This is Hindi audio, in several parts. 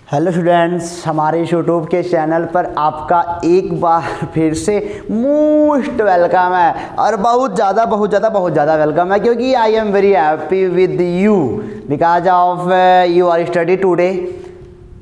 हेलो स्टूडेंट्स, हमारे यूट्यूब के चैनल पर आपका एक बार फिर से मोस्ट वेलकम है और बहुत ज़्यादा वेलकम है, क्योंकि I am very happy with you because of you are study today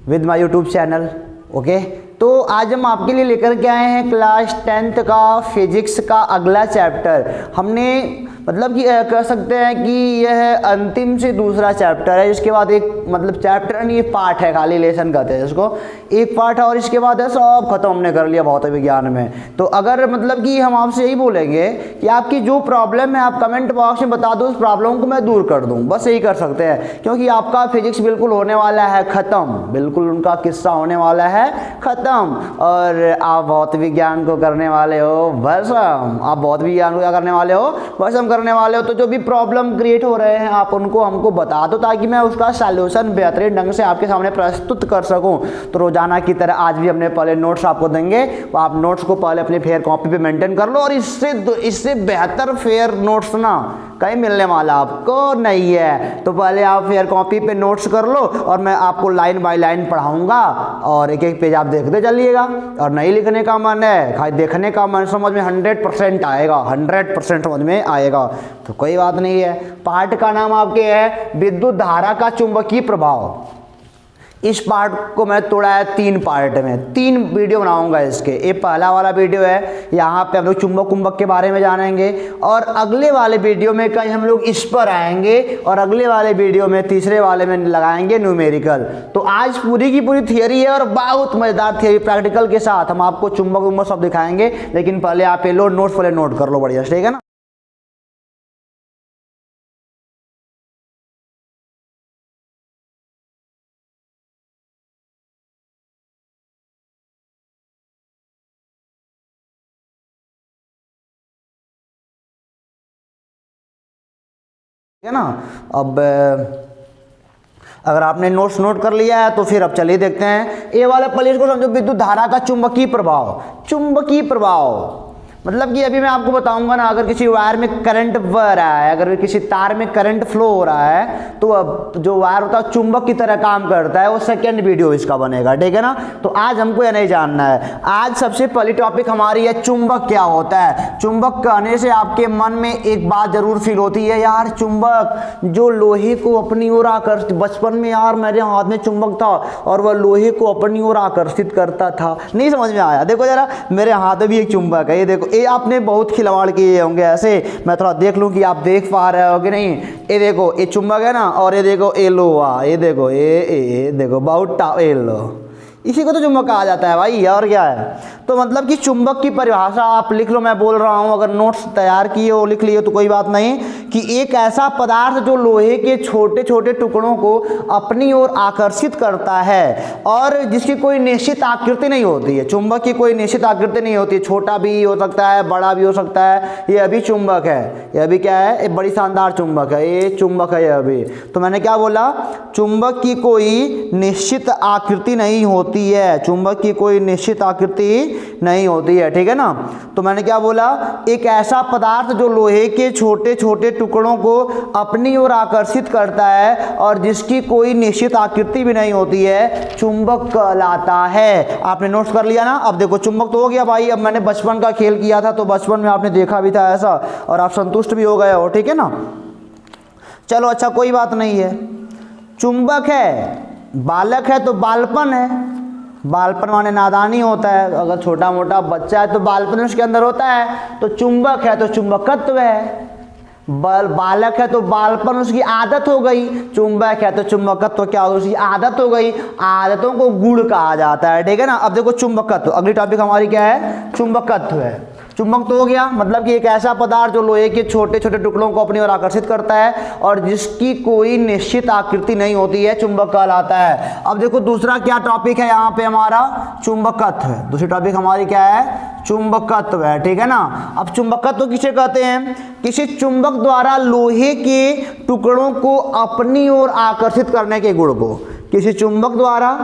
with my YouTube channel. Okay, तो आज हम आपके लिए लेकर के आए हैं क्लास 10th का फिजिक्स का अगला चैप्टर। हमने मतलब कि कह सकते हैं कि यह अंतिम से दूसरा चैप्टर है। इसके बाद एक मतलब चैप्टर नहीं, पार्ट है, खाली लेसन कहते हैं इसको, एक पार्ट है और इसके बाद है सब खत्म हमने कर लिया भौतिक विज्ञान में। तो अगर मतलब कि हम आपसे यही बोलेंगे कि आपकी जो प्रॉब्लम है आप कमेंट बॉक्स में बता दो, उस प्रॉब्लम को मैं दूर कर दूँ, बस यही कर सकते हैं, क्योंकि आपका फिजिक्स बिल्कुल होने वाला है ख़त्म, बिल्कुल उनका किस्सा होने वाला है ख़त्म। और आप भौतिक विज्ञान को करने वाले हो भस्म, आप भौतिक विज्ञान को क्या करने वाले हो, भस्म करने वाले हो। तो जो भी प्रॉब्लम क्रिएट हो रहे हैं आप उनको हमको बता दो, ताकि मैं उसका सॉल्यूशन बेहतरीन ढंग से आपके सामने प्रस्तुत कर सकूं। तो रोजाना की तरह आज भी अपने पहले नोट्स आपको देंगे, तो आप नोट्स को पहले अपनी फेयर कॉपी पे मेंटेन कर लो। और इससे बेहतर फेयर नोट्स ना कहीं मिलने वाला आपको नहीं है। तो पहले आप फेयर कॉपी पे नोट्स कर लो और मैं आपको लाइन बाय लाइन पढ़ाऊंगा और एक एक पेज आप देखते चलिएगा। और नहीं लिखने का मन है, खाली देखने का मन, समझ में 100% आएगा, 100% समझ में आएगा, तो कोई बात नहीं है। पार्ट का नाम आपके है विद्युत धारा का चुंबकीय प्रभाव। इस पार्ट को मैं तोड़ा है 3 पार्ट में, 3 वीडियो बनाऊंगा इसके। ये पहला वाला वीडियो है, यहाँ पे हम लोग चुंबक कुंबक के बारे में जानेंगे, और अगले वाले वीडियो में कहीं हम लोग इस पर आएंगे, और अगले वाले वीडियो में तीसरे वाले में लगाएंगे न्यूमेरिकल। तो आज पूरी की पूरी थियरी है और बहुत मजेदार थियरी प्रैक्टिकल के साथ हम आपको चुंबक कुंबक सब दिखाएंगे। लेकिन पहले आप ये लो नोट्स पहले नोट कर लो बढ़िया, ठीक है ना। है ना। अब अगर आपने नोट्स नोट कर लिया है तो फिर अब चलिए देखते हैं ये वाले प्लेट को समझो, विद्युत धारा का चुंबकीय प्रभाव। चुंबकीय प्रभाव मतलब कि अभी मैं आपको बताऊंगा ना, अगर किसी वायर में करंट बह रहा है, अगर किसी तार में करंट फ्लो हो रहा है, तो अब जो वायर होता है चुंबक की तरह काम करता है। वो सेकंड वीडियो इसका बनेगा, ठीक है ना। तो आज हमको यह नहीं जानना है। आज सबसे पहली टॉपिक हमारी है चुंबक क्या होता है। चुंबक कहने से आपके मन में एक बात जरूर फील होती है, यार चुंबक जो लोहे को अपनी ओर आकर्षित, बचपन में यार मेरे हाथ में चुंबक था और वह लोहे को अपनी ओर आकर्षित करता था। नहीं समझ में आया? देखो जरा, मेरे हाथ में भी एक चुंबक है, ये देखो। ये आपने बहुत खिलवाड़ किए होंगे ऐसे, मैं थोड़ा देख लूं कि आप देख पा रहे हो कि नहीं। ये देखो, ये चुंबक है ना, और ये देखो ये लोहा, ये देखो ये देखो बहुत ये लो, इसी को तो चुंबक कहा जाता है भाई, और क्या है। तो मतलब कि चुंबक की परिभाषा आप लिख लो, मैं बोल रहा हूँ, अगर नोट्स तैयार किए हो लिख लिए तो कोई बात नहीं, कि एक ऐसा पदार्थ जो लोहे के छोटे छोटे टुकड़ों को अपनी ओर आकर्षित करता है और जिसकी कोई निश्चित आकृति नहीं होती है। चुंबक की कोई निश्चित आकृति नहीं होती है, छोटा भी हो सकता है, बड़ा भी हो सकता है। ये अभी चुंबक है, ये अभी क्या है, ये बड़ी शानदार चुंबक है, ये चुंबक है ये अभी। तो मैंने क्या बोला, चुंबक की कोई निश्चित आकृति नहीं होती है, चुंबक की कोई निश्चित आकृति नहीं होती है, ठीक है ना। तो मैंने क्या बोला, एक ऐसा पदार्थ जो लोहे के छोटे छोटे टुकड़ों को अपनी ओर आकर्षित करता है और जिसकी कोई निश्चित आकृति भी नहीं होती है, चुंबक कहलाता है। आपने नोट्स कर लिया ना। अब देखो चुंबक तो हो गया भाई। अब मैंने बचपन का खेल किया था, तो बचपन में आपने देखा भी था ऐसा, और आप संतुष्ट भी हो गए हो, ठीक है ना। चलो अच्छा, कोई बात नहीं है। चुंबक है, बालक है तो बालपन है, बालपन माने नादानी होता है। अगर छोटा मोटा बच्चा है तो बालपन उसके अंदर होता है। तो चुंबक है तो चुंबकत्व है, बालक है तो बालपन उसकी आदत हो गई, चुंबक है तो चुंबकत्व क्या हो, उसकी आदत हो गई। आदतों को गुण कहा जाता है, ठीक है ना। अब देखो चुंबकत्व, अगली टॉपिक हमारी क्या है, चुंबकत्व है। चुंबक तो हो गया, मतलब कि एक ऐसा पदार्थ जो लोहे के छोटे छोटे टुकड़ों को अपनी ओर आकर्षित करता है और जिसकी कोई निश्चित आकृति नहीं होती है, चुंबक कहलाता है। अब देखो दूसरा क्या टॉपिक है यहाँ पे हमारा, चुंबकत्व है। दूसरी टॉपिक हमारी क्या है, चुंबकत्व है, ठीक है ना। अब चुंबकत्व किसे कहते हैं, किसी चुंबक द्वारा लोहे के टुकड़ों को अपनी ओर आकर्षित करने के गुण को, किसी चुंबक द्वारा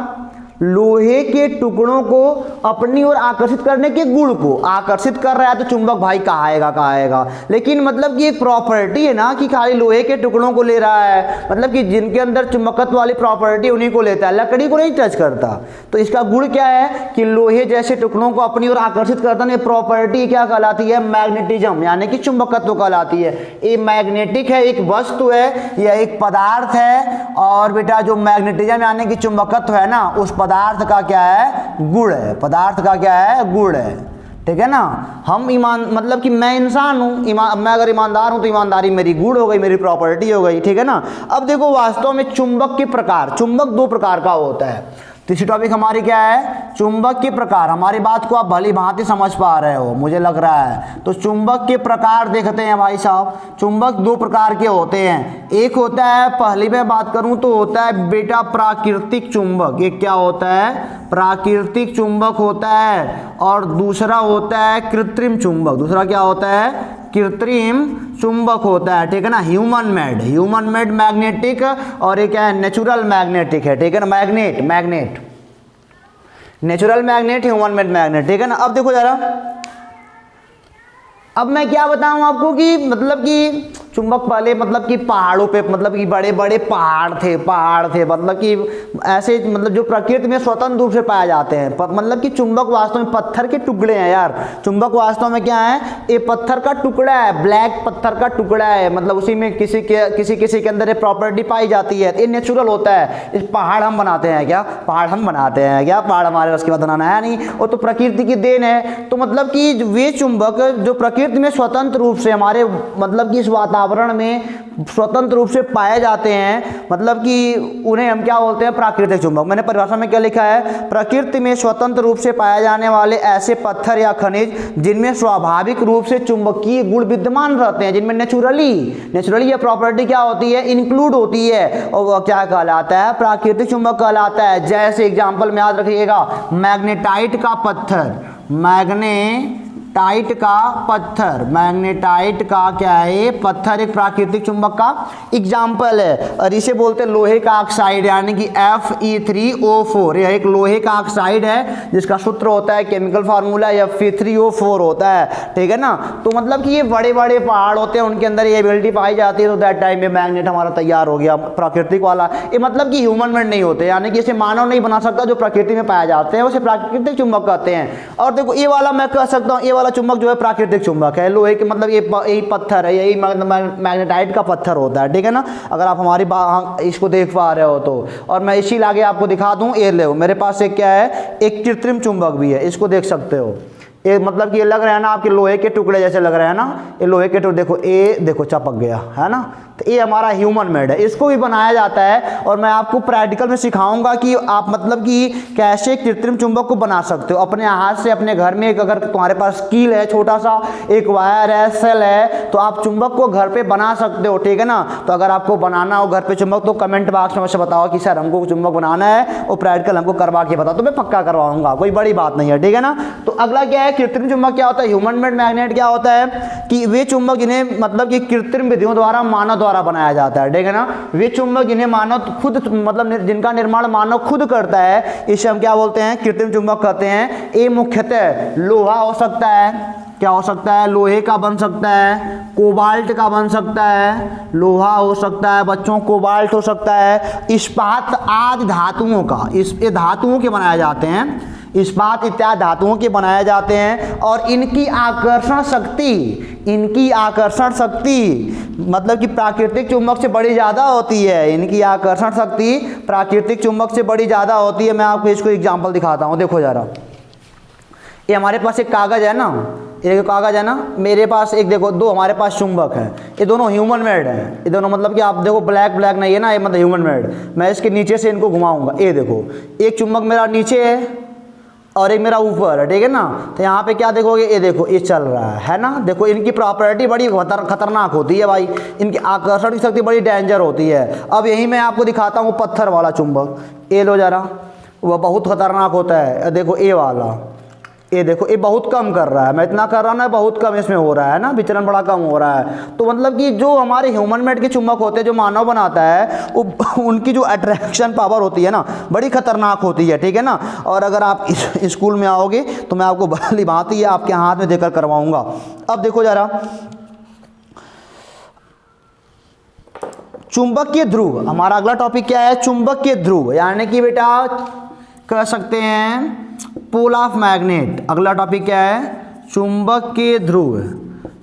लोहे के टुकड़ों को अपनी ओर आकर्षित करने के गुण को आकर्षित कर रहा है तो चुंबक भाई कहाँ आएगा। लेकिन मतलब कि एक प्रॉपर्टी है ना कि खाली लोहे के टुकड़ों को ले रहा है, मतलब कि जिनके अंदर चुंबकत्व वाली प्रॉपर्टी उन्हीं को लेता है, लकड़ी को नहीं टच करता। तो इसका गुण क्या है कि लोहे जैसे टुकड़ों को अपनी ओर आकर्षित करता है। प्रॉपर्टी क्या कहलाती है? मैग्नेटिज्म, यानी कि चुंबकत्व कहलाती है। ये मैग्नेटिक है, एक वस्तु है या एक पदार्थ है, और बेटा जो मैग्नेटिज्म यानी कि चुंबकत्व है ना, उस पदार्थ का क्या है? गुण है। पदार्थ का क्या है? गुण है। ठीक है ना। हम मतलब कि मैं इंसान हूँ, मैं अगर ईमानदार हूँ तो ईमानदारी मेरी गुण हो गई, मेरी प्रॉपर्टी हो गई। ठीक है ना। अब देखो वास्तव में चुंबक के प्रकार, चुंबक दो प्रकार का होता है। तीसरी टॉपिक हमारी क्या है? चुंबक के प्रकार। हमारी बात को आप भली भांति समझ पा रहे हो मुझे लग रहा है। तो चुंबक के प्रकार देखते हैं भाई साहब। चुंबक दो प्रकार के होते हैं। एक होता है, पहली मैं बात करूं तो होता है बेटा प्राकृतिक चुंबक। एक क्या होता है? प्राकृतिक चुंबक होता है। और दूसरा होता है कृत्रिम चुंबक। दूसरा क्या होता है? कृत्रिम चुंबक होता है। ठीक है ना। ह्यूमन मेड मैग्नेटिक, और एक क्या है? नेचुरल मैग्नेटिक है। ठीक है ना। Magnet natural magnet, human made magnet. ठीक है ना। अब देखो जरा, अब मैं क्या बताऊं आपको कि मतलब कि चुंबक पहले मतलब कि पहाड़ों पे, मतलब कि बड़े बड़े पहाड़ थे, मतलब कि ऐसे, मतलब जो प्रकृति में स्वतंत्र रूप से पाए जाते हैं। मतलब कि चुंबक वास्तव में पत्थर के टुकड़े हैं यार। चुंबक वास्तव में क्या है? ये पत्थर का टुकड़ा है, ब्लैक पत्थर का टुकड़ा है। मतलब उसी में किसी के अंदर ये प्रॉपर्टी पाई जाती है। ये नेचुरल होता है। इस पहाड़ हम बनाते हैं क्या? पहाड़ हमारे बस की बात बनाना है नहीं, वो तो प्रकृति की देन है। तो मतलब कि वे चुंबक जो प्रकृति में स्वतंत्र रूप से हमारे मतलब कि इस वातावरण में स्वतंत्र रूप से पाए जाते हैं, मतलब कि उन्हें हम क्या बोलते हैं? प्राकृतिक चुंबक। मैंने परिभाषा में क्या लिखा है? प्रकृति में स्वतंत्र रूप से पाए जाने वाले ऐसे पत्थर या खनिज जिनमें स्वाभाविक रूप से चुंबकीय गुण विद्यमान रहते हैं, जिनमें नेचुरली यह प्रॉपर्टी क्या होती है? इंक्लूड होती है, और वह क्या कहलाता है? प्राकृतिक चुंबक कहलाता है। जैसे एग्जाम्पल में याद रखिएगा, मैग्नेटाइट का क्या है? पत्थर एक प्राकृतिक चुंबक का एग्जाम्पल है। और इसे बोलते हैं लोहे का ऑक्साइड, यानी कि Fe3O4। यह एक लोहे का ऑक्साइड है जिसका सूत्र होता है, केमिकल फार्मूला Fe3O4 होता है। ठीक है ना। तो मतलब कि ये बड़े बड़े पहाड़ होते हैं, उनके अंदर ये एबिलिटी पाई जाती है। तो दैट टाइम में मैग्नेट हमारा तैयार हो गया, प्राकृतिक वाला। ये मतलब कि ह्यूमन मेड नहीं होते, यानी कि इसे मानव नहीं बना सकता। जो प्रकृति में पाए जाते हैं उसे प्राकृतिक चुंबक कहते हैं। और देखो ये वाला मैं कह सकता हूँ, वाला चुंबक जो है प्राकृतिक चुंबक है। लोहे के मतलब यही पत्थर है, यही मैग्नेटाइट का पत्थर होता है। ठीक है ना। अगर आप हमारी इसको देख पा रहे हो तो। और मैं इसी आगे आपको दिखा दूं, ये ले मेरे पास एक क्या है? एक कृत्रिम चुंबक भी है, इसको देख सकते हो। ये मतलब कि ये लग रहा है ना आपके लोहे के टुकड़े जैसे लग रहे हैं ना, ये लोहे के टुकड़े। देखो ये देखो चपक गया है ना। तो ये हमारा ह्यूमन मेड है, इसको भी बनाया जाता है। और मैं आपको प्रैक्टिकल में सिखाऊंगा कि आप मतलब कि कैसे कृत्रिम चुंबक को बना सकते हो अपने हाथ से, अपने घर में। अगर तुम्हारे पास स्कील है, छोटा सा एक वायर है, सेल है, तो आप चुंबक को घर पे बना सकते हो। ठीक है ना। तो अगर आपको बनाना हो घर पे चुंबक, तो कमेंट बॉक्स में मुझे बताओ कि सर हमको चुंबक बनाना है, और प्रैक्टिकल हमको करवा के बताओ, तो मैं पक्का करवाऊंगा, कोई बड़ी बात नहीं है। ठीक है ना। तो अगला क्या है? कृत्रिम चुंबक क्या होता है? ह्यूमन मेड मैग्नेट क्या होता है कि वे चुंबक इन्हें मतलब कि कृत्रिम विधियों द्वारा, मानव द्वारा बनाया जाता है। ठीक है ना। वे चुंबक इन्हें मानव खुद, मतलब जिनका निर्माण मानव खुद करता है, इसे हम क्या बोलते हैं? कृत्रिम चुंबक कहते हैं। ये मुख्यतः लोहा हो सकता है, क्या हो सकता है? लोहे का बन सकता है, कोबाल्ट का बन सकता है, लोहा हो सकता है बच्चों, कोबाल्ट हो सकता है, इस्पात आदि धातुओं का, ये धातुओं के बनाए जाते हैं, इस्पात इत्यादि धातुओं के बनाए जाते हैं। और इनकी आकर्षण शक्ति मतलब कि प्राकृतिक चुंबक से बड़ी ज़्यादा होती है। इनकी आकर्षण शक्ति प्राकृतिक चुंबक से बड़ी ज़्यादा होती है। मैं आपको इसको एग्जांपल दिखाता हूँ। देखो जरा, ये हमारे पास एक कागज़ है ना, एक कागज़ है ना, मेरे पास एक देखो, दो हमारे पास चुंबक है, ये दोनों ह्यूमन मेड है। ये दोनों मतलब कि आप देखो ब्लैक नहीं है ना, ये मतलब ह्यूमन मेड। मैं इसके नीचे से इनको घुमाऊंगा, ये देखो एक चुंबक मेरा नीचे है और एक मेरा ऊपर है। ठीक है ना। तो यहाँ पे क्या देखोगे? ये देखो ये चल रहा है ना। देखो इनकी प्रॉपर्टी बड़ी खतरनाक होती है भाई, इनकी आकर्षण की शक्ति बड़ी डेंजर होती है। अब यही मैं आपको दिखाता हूँ पत्थर वाला चुंबक, ये लो जरा, वह बहुत खतरनाक होता है। देखो ये वाला, ये देखो ये बहुत कम कर रहा है, मैं इतना कर रहा हूँ ना, बहुत कम इसमें हो रहा है ना, विचलन बड़ा कम हो रहा है। तो मतलब कि जो हमारे ह्यूमन मेड के चुंबक होते हैं, जो मानव बनाता है, वो उनकी जो अट्रैक्शन पावर होती है ना, बड़ी खतरनाक होती है, ठीक है ना। और अगर आप स्कूल में आओगे तो मैं आपको भली भांति आपके हाथ में देकर करवाऊंगा। अब देखो जरा, चुंबकीय ध्रुव, हमारा अगला टॉपिक क्या है, चुंबकीय ध्रुव, यानी कि बेटा कह सकते हैं पोल ऑफ मैग्नेट। अगला टॉपिक क्या है, चुंबकीय ध्रुव।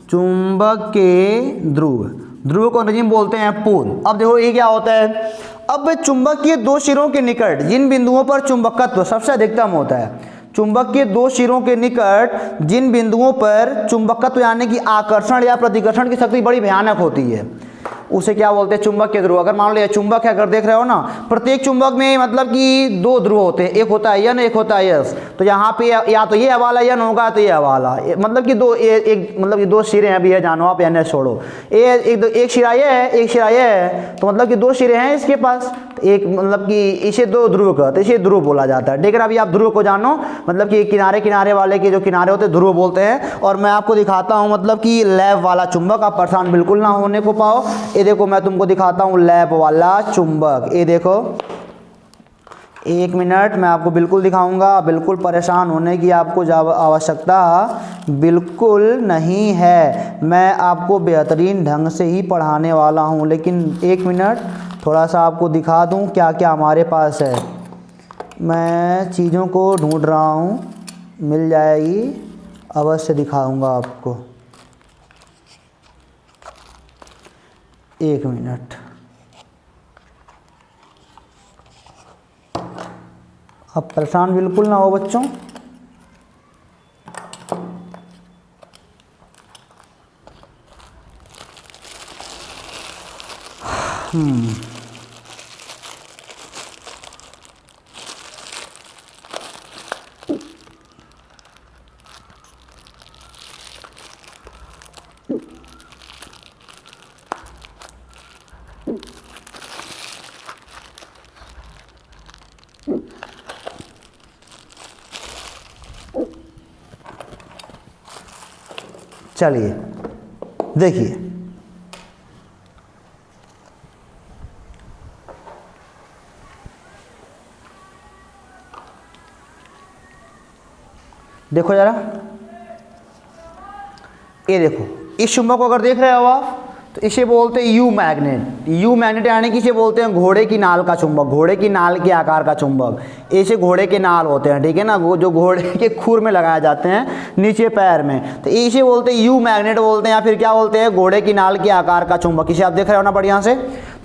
चुंबकीय ध्रुव, ध्रुव को अंग्रेजी में बोलते हैं पोल। अब देखो ये क्या होता है, अब चुंबकीय दो सिरों के निकट जिन बिंदुओं पर चुंबकत्व सबसे अधिकतम होता है, चुंबकीय दो सिरों के निकट जिन बिंदुओं पर चुंबकत्व यानी कि आकर्षण या प्रतिकर्षण की शक्ति बड़ी भयानक होती है, उसे क्या बोलते हैं, चुंबकीय ध्रुव। अगर मान लो ये चुंबक है, अगर देख रहे हो ना, प्रत्येक चुंबक में मतलब कि दो ध्रुव होते हैं, एक होता है यन, एक होता है यस। तो यहाँ पे या तो ये वाला यन होगा, तो ये वाला, मतलब कि दो एक मतलब कि दो सिरे हैं, अभी ये जानो आप, एन छोड़ो, एक सिरा ये है, एक सिरा ये है, तो मतलब कि दो सिरे हैं इसके पास, एक मतलब कि इसे दो ध्रुव का, तो इसे ध्रुव बोला जाता है, ठीक है। अभी आप ध्रुव को जानो, मतलब कि किनारे किनारे वाले के जो किनारे होते हैं ध्रुव बोलते हैं। और मैं आपको दिखाता हूँ मतलब कि लैब वाला चुंबक, आप परेशान बिल्कुल ना होने को पाओ। ये देखो मैं तुमको दिखाता हूँ लैब वाला चुंबक, ये देखो, एक मिनट मैं आपको बिल्कुल दिखाऊंगा, बिल्कुल परेशान होने की आपको आवश्यकता बिल्कुल नहीं है, मैं आपको बेहतरीन ढंग से ही पढ़ाने वाला हूँ। लेकिन एक मिनट, थोड़ा सा आपको दिखा दूँ क्या क्या हमारे पास है, मैं चीज़ों को ढूंढ रहा हूँ, मिल जाएगी, अवश्य दिखाऊंगा आपको, एक मिनट। अब परेशान बिल्कुल ना हो बच्चों। चलिए देखिए, देखो जरा, ये देखो, इस चुंबक को अगर देख रहे हो आप, तो इसे बोलते हैं यू मैग्नेट। यू मैग्नेट यानी कि इसे बोलते हैं घोड़े की नाल का चुंबक, घोड़े की नाल के आकार का चुंबक। ऐसे घोड़े के नाल होते हैं, ठीक है ना, वो जो घोड़े के खुर में लगाए जाते हैं नीचे पैर में, तो इसे बोलते हैं यू मैग्नेट बोलते हैं, या फिर क्या बोलते हैं, घोड़े की नाल के आकार का चुंबक। इसे आप देख रहे हो ना बढ़िया से।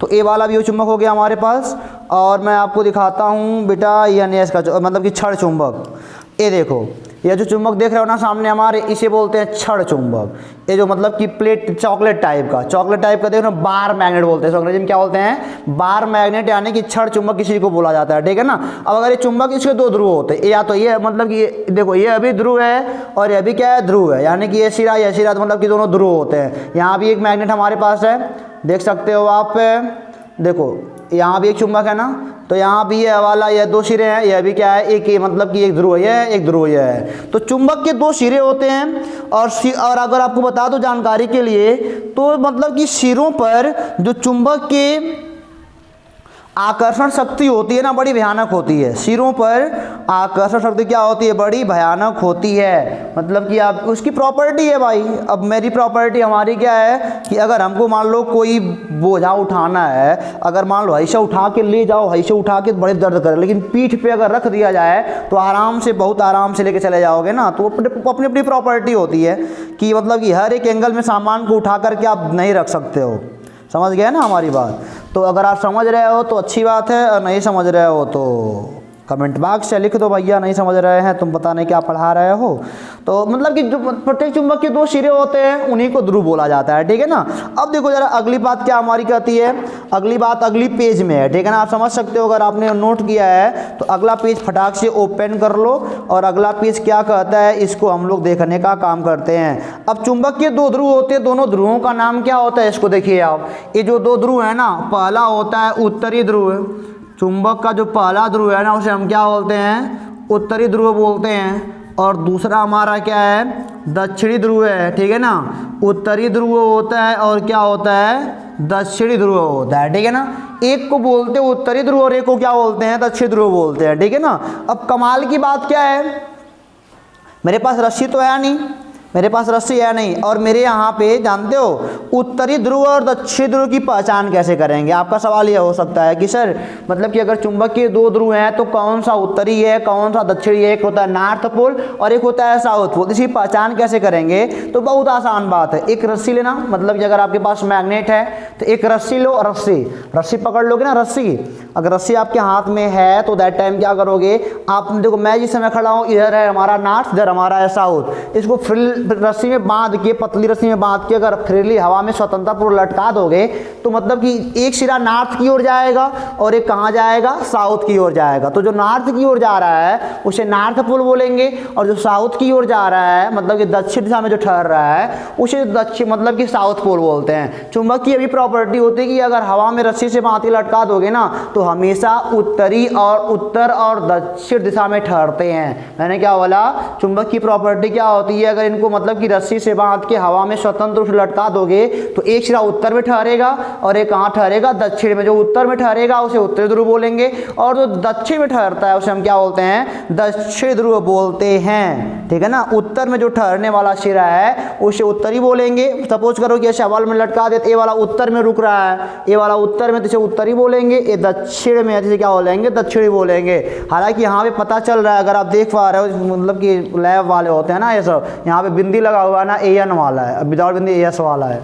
तो ए वाला भी वो चुंबक हो गया हमारे पास। और मैं आपको दिखाता हूँ बेटा यन एस का मतलब कि छड़ चुंबक। ये देखो, ये जो चुंबक देख रहे हो ना सामने हमारे, इसे बोलते हैं छड़ चुंबक। ये जो मतलब कि प्लेट चॉकलेट टाइप का देख रहे हो, बार मैग्नेट बोलते हैं, अंग्रेजी में क्या बोलते हैं, बार मैग्नेट, यानी कि छड़ चुंबक किसी को बोला जाता है, ठीक है ना। अब अगर ये चुंबक, इसके दो ध्रुव होते हैं, या तो ये मतलब कि ये देखो, ये अभी ध्रुव है और ये अभी क्या है, ध्रुव है, यानी कि ये सिरा मतलब कि दोनों ध्रुव होते हैं। यहाँ भी एक मैग्नेट हमारे पास है, देख सकते हो आप, देखो यहाँ भी एक चुंबक है ना, तो यहाँ भी ये वाला, ये दो सिरे हैं, ये भी क्या है, एक मतलब कि एक ध्रुव ये है, एक ध्रुव ये है। तो चुंबक के दो सिरे होते हैं। और अगर आपको बता दो जानकारी के लिए, तो मतलब कि सिरों पर जो चुंबक के आकर्षण शक्ति होती है ना, बड़ी भयानक होती है। सिरों पर आकर्षण शक्ति क्या होती है, बड़ी भयानक होती है। मतलब कि आप, उसकी प्रॉपर्टी है भाई। अब मेरी प्रॉपर्टी हमारी क्या है कि अगर हमको मान लो कोई बोझा उठाना है, अगर मान लो ऐसे उठा के ले जाओ, ऐसे उठा के बड़े दर्द करे, लेकिन पीठ पे अगर रख दिया जाए तो आराम से, बहुत आराम से लेके चले जाओगे ना। तो अपनी अपनी प्रॉपर्टी होती है कि मतलब कि हर एक एंगल में सामान को उठा करके आप नहीं रख सकते हो। समझ गए ना हमारी बात। तो अगर आप समझ रहे हो तो अच्छी बात है, और नहीं समझ रहे हो तो कमेंट बॉक्स से लिख दो भैया नहीं समझ रहे हैं, तुम पता नहीं क्या पढ़ा रहे हो। तो मतलब कि जो प्रत्येक चुंबक के दो सिरे होते हैं, उन्हीं को ध्रुव बोला जाता है, ठीक है ना। अब देखो जरा अगली बात क्या हमारी कहती है, अगली बात अगली पेज में है, ठीक है ना। आप समझ सकते हो, अगर आपने नोट किया है तो अगला पेज फटाक से ओपन कर लो, और अगला पेज क्या कहता है इसको हम लोग देखने का काम करते हैं। अब चुंबक के दो ध्रुव होते हैं, दोनों ध्रुवों का नाम क्या होता है, इसको देखिए आप। ये जो दो ध्रुव है ना, पहला होता है उत्तरी ध्रुव। चुंबक का जो पहला ध्रुव है ना, उसे हम क्या बोलते हैं, उत्तरी ध्रुव बोलते हैं। और दूसरा हमारा क्या है, दक्षिणी ध्रुव है, ठीक है ना। उत्तरी ध्रुव होता है और क्या होता है, दक्षिणी ध्रुव होता है, ठीक है ना। एक को बोलते हैं उत्तरी ध्रुव और एक को क्या बोलते हैं, दक्षिणी ध्रुव बोलते हैं, ठीक है ना। अब कमाल की बात क्या है, मेरे पास रस्सी तो है नहीं, मेरे पास रस्सी है नहीं, और मेरे यहाँ पे जानते हो उत्तरी ध्रुव और दक्षिणी ध्रुव की पहचान कैसे करेंगे। आपका सवाल यह हो सकता है कि सर मतलब कि अगर चुंबक के दो ध्रुव हैं तो कौन सा उत्तरी है कौन सा दक्षिणी है, एक होता है नॉर्थ पोल और एक होता है साउथ पोल, इसकी पहचान कैसे करेंगे। तो बहुत आसान बात है, एक रस्सी लेना, मतलब कि अगर आपके पास मैग्नेट है तो एक रस्सी लो, रस्सी पकड़ लोगे ना, रस्सी अगर रस्सी आपके हाथ में है तो दैट टाइम क्या करोगे आप, देखो मैं जिस समय खड़ा हूँ इधर है हमारा नॉर्थ, इधर हमारा है साउथ, इसको रस्सी में बांध के, पतली रस्सी में बांध के अगर फ्रीली हवा में स्वतंत्रपूर्व लटका दोगे तो मतलब कि एक सिरा नॉर्थ की ओर जाएगा और एक कहाँ जाएगा, साउथ की ओर जाएगा। तो जो नॉर्थ की ओर जा रहा है उसे नॉर्थ पोल बोलेंगे और जो साउथ की ओर जा रहा है मतलब कि दक्षिण दिशा में जो ठहर रहा है उसे दक्षिण मतलब कि साउथ पोल बोलते हैं। चुंबक की अभी प्रॉपर्टी होती है कि अगर हवा में रस्सी से बांध के लटका दोगे ना तो हमेशा उत्तरी और उत्तर और दक्षिण दिशा में ठहरते हैं। मैंने क्या बोला, चुंबक की प्रॉपर्टी क्या होती है, अगर इनको मतलब कि रस्सी से बांध के हवा में स्वतंत्र रूप से लटका दोगे तो एक सिरा उत्तर में ठहरेगा और एक कहाँ ठहरेगा, दक्षिण में। जो उत्तर में ठहरेगा उसे उत्तरी ध्रुव बोलेंगे और जो दक्षिण में ठहरता है उसे हम क्या बोलते हैं, दक्षिण ध्रुव बोलते हैं, ठीक है ना। उत्तर में जो ठहरने वाला सिरा है उसे उत्तरी बोलेंगे। सपोज करो कि ऐसे हवा में लटका देते, ये वाला उत्तर में रुक रहा है, ये वाला उत्तर में, तो इसे उत्तरी बोलेंगे, ये दक्षिण में जैसे क्या बोलेंगे, दक्षिणी बोलेंगे। हालांकि यहाँ पे पता चल रहा है, अगर आप देख पा रहे हो मतलब कि लैब वाले होते हैं ना ये सब, यहाँ पे बिंदी लगा हुआ है ना, एन वाला है, विदाउट बिंदी एस वाला है।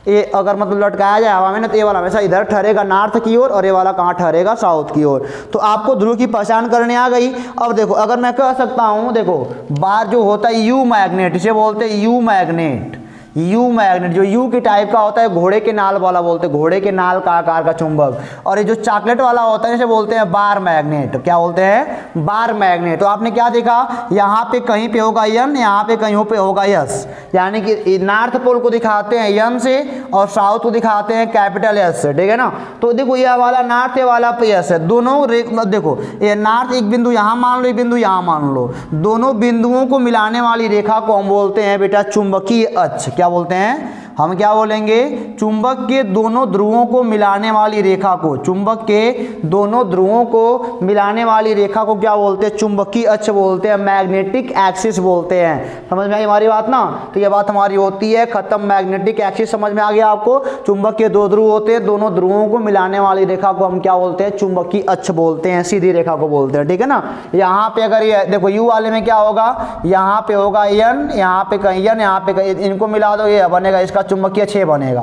ये अगर मतलब लटकाया जाए हवा में ना तो ये वाला हमेशा इधर ठहरेगा नॉर्थ की ओर और ये वाला कहाँ ठहरेगा, साउथ की ओर। तो आपको ध्रुव की पहचान करने आ गई। अब देखो अगर मैं कह सकता हूँ, देखो बार जो होता है यू मैग्नेट, इसे बोलते हैं यू मैग्नेट। यू मैग्नेट जो यू की टाइप का होता है, घोड़े के नाल वाला बोलते हैं, घोड़े के नाल का आकार का चुंबक। और ये जो चॉकलेट वाला होता है इसे बोलते हैं बार मैग्नेट। क्या बोलते हैं, बार मैग्नेट। तो आपने क्या देखा, यहाँ पे कहीं पे होगा एन, यहाँ पे कहीं पे होगा एस, यानी कि नॉर्थ पोल को दिखाते हैं एन से और साउथ को दिखाते हैं कैपिटल एस से, ठीक है ना। तो देखो ये वाला नॉर्थ, ये वाला पे एस है, दोनों देखो ये नॉर्थ, एक बिंदु यहाँ मान लो, एक बिंदु यहाँ मान लो, दोनों बिंदुओं को मिलाने वाली रेखा को हम बोलते हैं बेटा चुंबकीय अक्ष। क्या बोलते हैं, हम क्या बोलेंगे, चुंबक के दोनों ध्रुवों को मिलाने वाली रेखा को, चुंबक के दोनों ध्रुवों को मिलाने वाली रेखा को क्या बोलते हैं, चुंबकीय अक्ष बोलते हैं, मैग्नेटिक एक्सिस बोलते हैं। समझ में आई हमारी बात ना। तो ये बात हमारी होती है खत्म। मैग्नेटिक एक्सिस समझ में आ गया आपको। चुंबक के दो ध्रुव होते हैं, दोनों ध्रुवों को मिलाने वाली रेखा को हम क्या बोलते हैं, चुंबकीय अक्ष बोलते हैं, सीधी रेखा को बोलते हैं, ठीक है ना। यहाँ पे अगर ये देखो यू वाले में क्या होगा, यहाँ पे होगा एन, यहाँ पे कहीं एन, यहाँ पे कहीं, इनको मिला दो ये बनेगा, इसका चुंबकीय अक्ष बनेगा,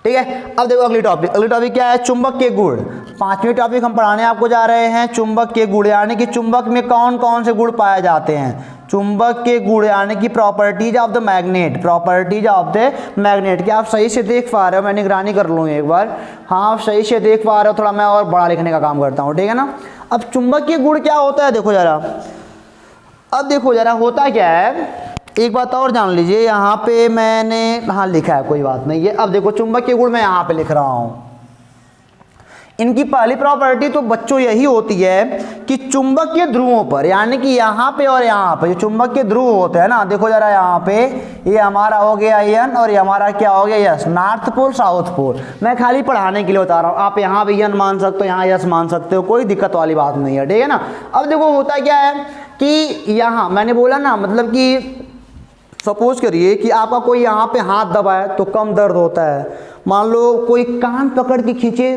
ठीक है। अब देखो अगली टॉपिक क्या है, चुंबक के गुण। पांचवी टॉपिक हम पढ़ाने आपको जा रहे हैं चुंबक के गुण, यानी कि चुंबक में कौन कौन से गुण पाए जाते हैं। चुंबक के गुण यानी कि properties of the magnet, properties of the magnet. क्या आप सही से देख पा रहे हो, मैं निगरानी कर लूँ एक बार। हाँ आप सही से देख पा रहे हो, थोड़ा मैं और बड़ा लिखने का काम करता हूँ, ठीक है ना। अब चुंबक के गुण क्या होता है, देखो जरा, अब देखो जरा होता क्या है, एक बात और जान लीजिए। यहाँ पे मैंने हाँ लिखा है, कोई बात नहीं है। अब देखो चुंबक के गुण मैं यहाँ पे लिख रहा हूँ। इनकी पहली प्रॉपर्टी तो बच्चों यही होती है कि चुंबक के ध्रुवों पर, यानी कि यहाँ पे और यहाँ पे जो चुंबक के ध्रुव होते हैं ना, देखो जरा यहाँ पे ये हमारा हो गया एन और ये हमारा क्या हो गया yes, north pole south pole. मैं खाली पढ़ाने के लिए बता रहा हूँ, आप यहाँ भी एन मान सकते हो, यहाँ यस मान सकते हो, कोई दिक्कत वाली बात नहीं है, ठीक है ना। अब देखो होता क्या है कि यहाँ मैंने बोला ना, मतलब कि सपोज करिए कि आपका कोई यहाँ पे हाथ दबाए तो कम दर्द होता है, मान लो कोई कान पकड़ के खींचे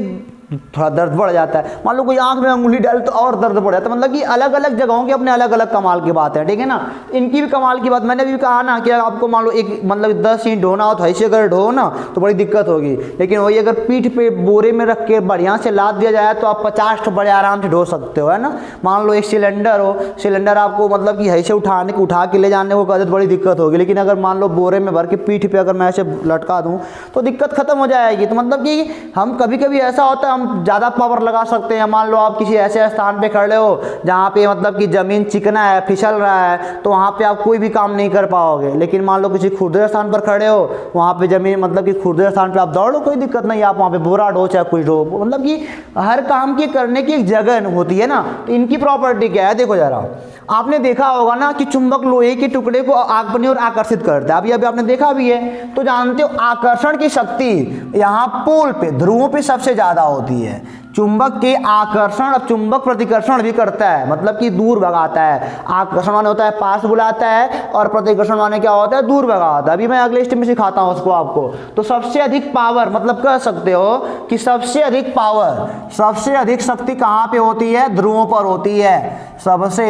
थोड़ा दर्द बढ़ जाता है, मान लो कोई आंख में अंगुली डाले तो और दर्द बढ़ जाता है। मतलब कि अलग अलग जगहों के अपने अलग अलग कमाल की बात है, ठीक है ना। इनकी भी कमाल की बात, मैंने भी कहा ना कि आपको मान लो एक मतलब 10 इंच ढोना हो तो ऐसे अगर ढो ना तो बड़ी दिक्कत होगी, लेकिन वही अगर पीठ पे बोरे में रख के बढ़िया से लाद दिया जाए तो आप 50 बड़े आराम से ढो सकते हो, है ना। मान लो एक सिलेंडर हो, सिलेंडर आपको मतलब कि ऐसे उठा के ले जाने को कहते तो बड़ी दिक्कत होगी, लेकिन अगर मान लो बोरे में भर के पीठ पे अगर मैं ऐसे लटका दूँ तो दिक्कत खत्म हो जाएगी। तो मतलब कि हम कभी कभी ऐसा होता है हम ज़्यादा पावर लगा सकते हैं। मान लो आप किसी ऐसे स्थान पे खड़े हो जहाँ पे मतलब कि ज़मीन चिकना है, फिसल रहा है, तो वहाँ पे आप कोई भी काम नहीं कर पाओगे। लेकिन मान लो किसी खुरदरे स्थान पर खड़े हो, वहाँ पे ज़मीन मतलब कि खुरदरे स्थान पे आप दौड़ लो, कोई दिक्कत नहीं, आप वहाँ पे बोरा ढो चाहे कुछ ढो, मतलब कि हर काम की करने की एक जगह होती है ना। तो इनकी प्रॉपर्टी क्या है, देखो जरा, आपने देखा होगा ना कि चुंबक लोहे के टुकड़े को अपनी ओर आकर्षित करता है, अभी अभी आपने देखा भी है। तो जानते हो आकर्षण की शक्ति यहाँ पोल पे, ध्रुवों पे सबसे ज्यादा होती है। चुंबक के आकर्षण, अब चुंबक प्रतिकर्षण भी करता है, मतलब कि दूर भगाता है। आकर्षण माने होता है पास बुलाता है, और प्रतिकर्षण माने क्या होता है, दूर भगाता है। अभी मैं अगले स्टेप में सिखाता हूं उसको आपको। तो सबसे अधिक पावर, मतलब कह सकते हो कि सबसे अधिक पावर, सबसे अधिक शक्ति कहाँ पे होती है, ध्रुवों पर होती है। सबसे